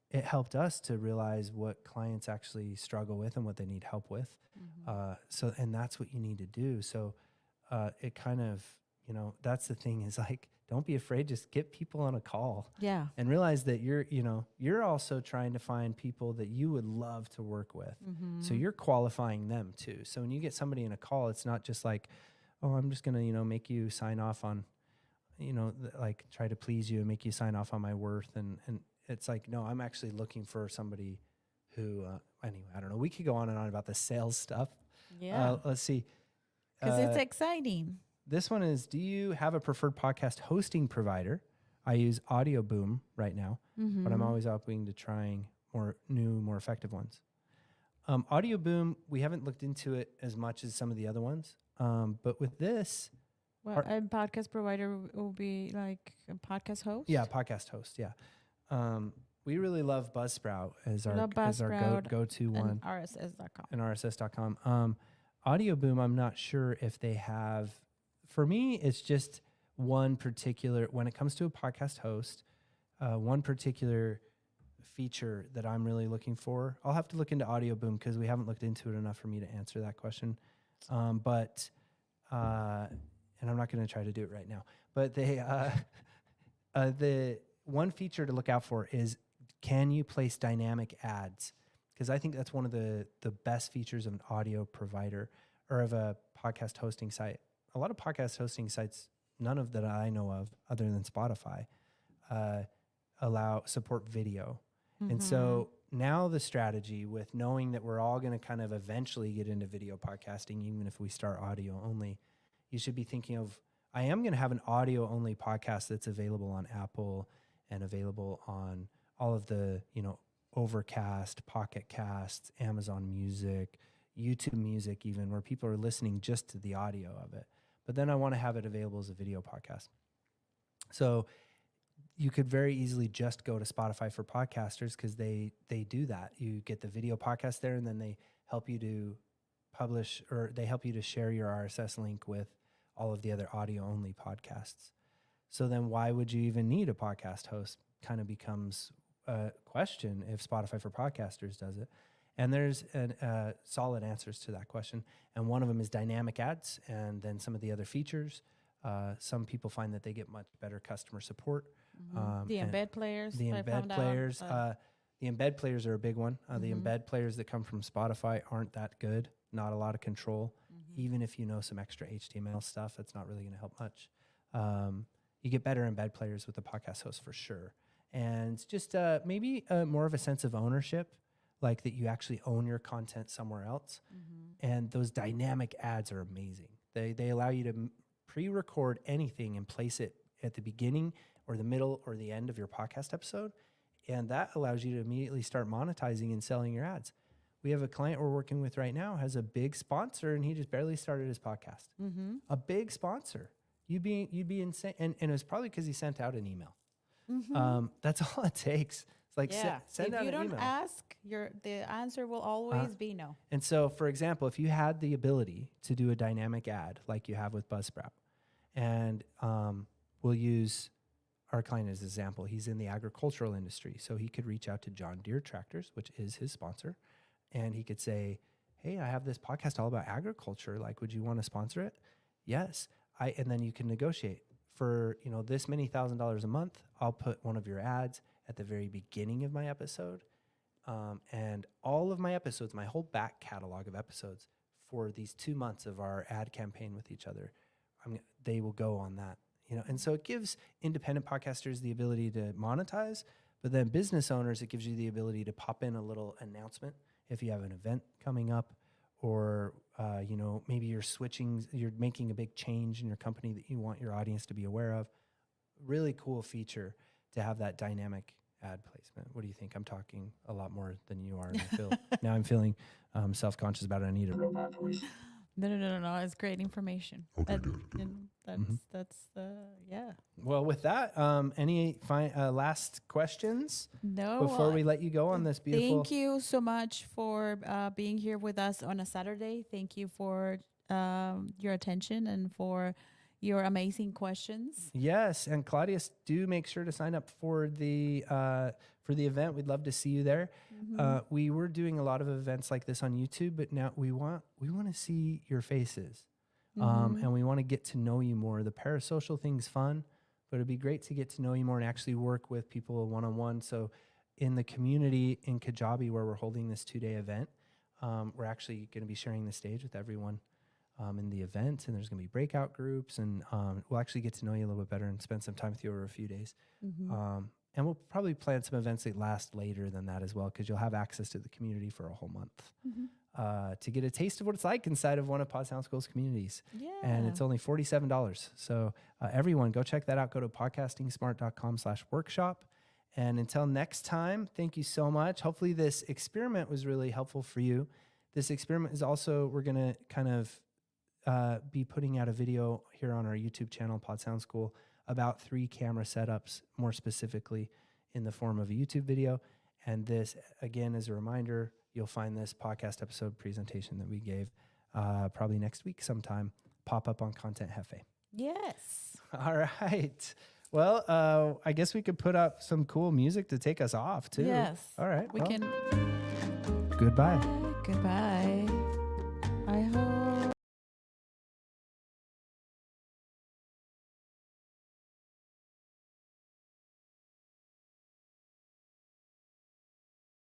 it helped us to realize what clients actually struggle with and what they need help with. And that's what you need to do. So it kind of, that's the thing is like, don't be afraid, just get people on a call. Yeah. And realize that you're also trying to find people that you would love to work with. So you're qualifying them too. So when you get somebody in a call, it's not just like, oh, I'm just going to, make you sign off on, like try to please you and make you sign off on my worth. And it's like, no, I'm actually looking for somebody who, anyway, I don't know. We could go on and on about the sales stuff. Yeah. Let's see. Because it's exciting. This one is, do you have a preferred podcast hosting provider? I use Audio Boom right now, but I'm always open to trying more new, more effective ones. Audio Boom, we haven't looked into it as much as some of the other ones. But with this, Well, a podcast provider will be like a podcast host? yeah, podcast host, yeah. We really love Buzzsprout as our Buzzsprout go-to and one. RSS.com. And RSS.com. Audio Boom, I'm not sure if they have. For me, it's just one particular, when it comes to a podcast host, one particular feature that I'm really looking for. I'll have to look into Audio Boom because we haven't looked into it enough for me to answer that question. And I'm not going to try to do it right now. But the one feature to look out for is, can you place dynamic ads? Because I think that's one of the best features of an audio provider or of a podcast hosting site. A lot of podcast hosting sites, none of that I know of other than Spotify, support video. And so now the strategy with knowing that we're all going to kind of eventually get into video podcasting, even if we start audio only, you should be thinking of, I am going to have an audio only podcast that's available on Apple and available on all of the, Overcast, Pocket Casts, Amazon Music, YouTube Music, even where people are listening just to the audio of it. But then I want to have it available as a video podcast. So you could very easily just go to Spotify for podcasters because they do that. You get the video podcast there, and then they help you to publish, or they help you to share your RSS link with all of the other audio only podcasts. So then why would you even need a podcast host? Kind of becomes a question if Spotify for podcasters does it. And there's solid answers to that question. And one of them is dynamic ads, and then some of the other features. Some people find that they get much better customer support. The embed players. The embed players. The embed players are a big one. The embed players that come from Spotify aren't that good. Not a lot of control. Even if you know some extra HTML stuff, that's not really going to help much. You get better embed players with the podcast host for sure. And just maybe more of a sense of ownership, like that you actually own your content somewhere else. And those dynamic ads are amazing. They allow you to pre-record anything and place it at the beginning or the middle or the end of your podcast episode. And that allows you to immediately start monetizing and selling your ads. we have a client we're working with right now has a big sponsor, and he just barely started his podcast. Mm-hmm. A big sponsor. You'd be insane. And it was probably because he sent out an email. Mm-hmm. That's all it takes. It's like Yeah. send If out you an don't email. ask, the answer will always be no. And so, for example, if you had the ability to do a dynamic ad like you have with Buzzsprout, and we'll use our client as an example. He's in the agricultural industry, so he could reach out to John Deere Tractors, which is his sponsor, and he could say, hey, I have this podcast all about agriculture. Like, would you want to sponsor it? Yes. And then you can negotiate for, this many $1,000s a month. I'll put one of your ads at the very beginning of my episode. And all of my episodes, my whole back catalog of episodes for these 2 months of our ad campaign with each other, they will go on that, And so it gives independent podcasters the ability to monetize, but then business owners, it gives you the ability to pop in a little announcement if you have an event coming up, or maybe you're making a big change in your company that you want your audience to be aware of. Really cool feature to have that dynamic ad placement. What do you think? I'm talking a lot more than you are. And now I'm feeling self-conscious about it. I need to. Robot voice. No. It's great information. Okay, That's yeah. Well, with that, any last questions No. before we let you go on this beautiful? Thank you so much for being here with us on a Saturday. Thank you for your attention and for your amazing questions. Yes, and Claudius, do make sure to sign up for the event. We'd love to see you there. We were doing a lot of events like this on YouTube, but now we want to see your faces, and we want to get to know you more. The parasocial thing's fun, but it'd be great to get to know you more and actually work with people one-on-one. So in the community in Kajabi, where we're holding this 2-day event, we're actually going to be sharing the stage with everyone in the event, and there's going to be breakout groups, and we'll actually get to know you a little bit better and spend some time with you over a few days. And we'll probably plan some events that last later than that as well, because you'll have access to the community for a whole month to get a taste of what it's like inside of one of Pod Sound School's communities. Yeah. And it's only $47. So everyone, go check that out. Go to podcastingsmart.com/workshop. And until next time, thank you so much. Hopefully this experiment was really helpful for you. This experiment is also, we're going to kind of be putting out a video here on our YouTube channel, Pod Sound School, about 3 camera setups, more specifically in the form of a YouTube video. And this, again, as a reminder, you'll find this podcast episode presentation that we gave probably next week sometime pop up on Content Hefe. Yes. All right. Well, I guess we could put up some cool music to take us off too. Yes. All right. We can. Goodbye. Goodbye. I hope.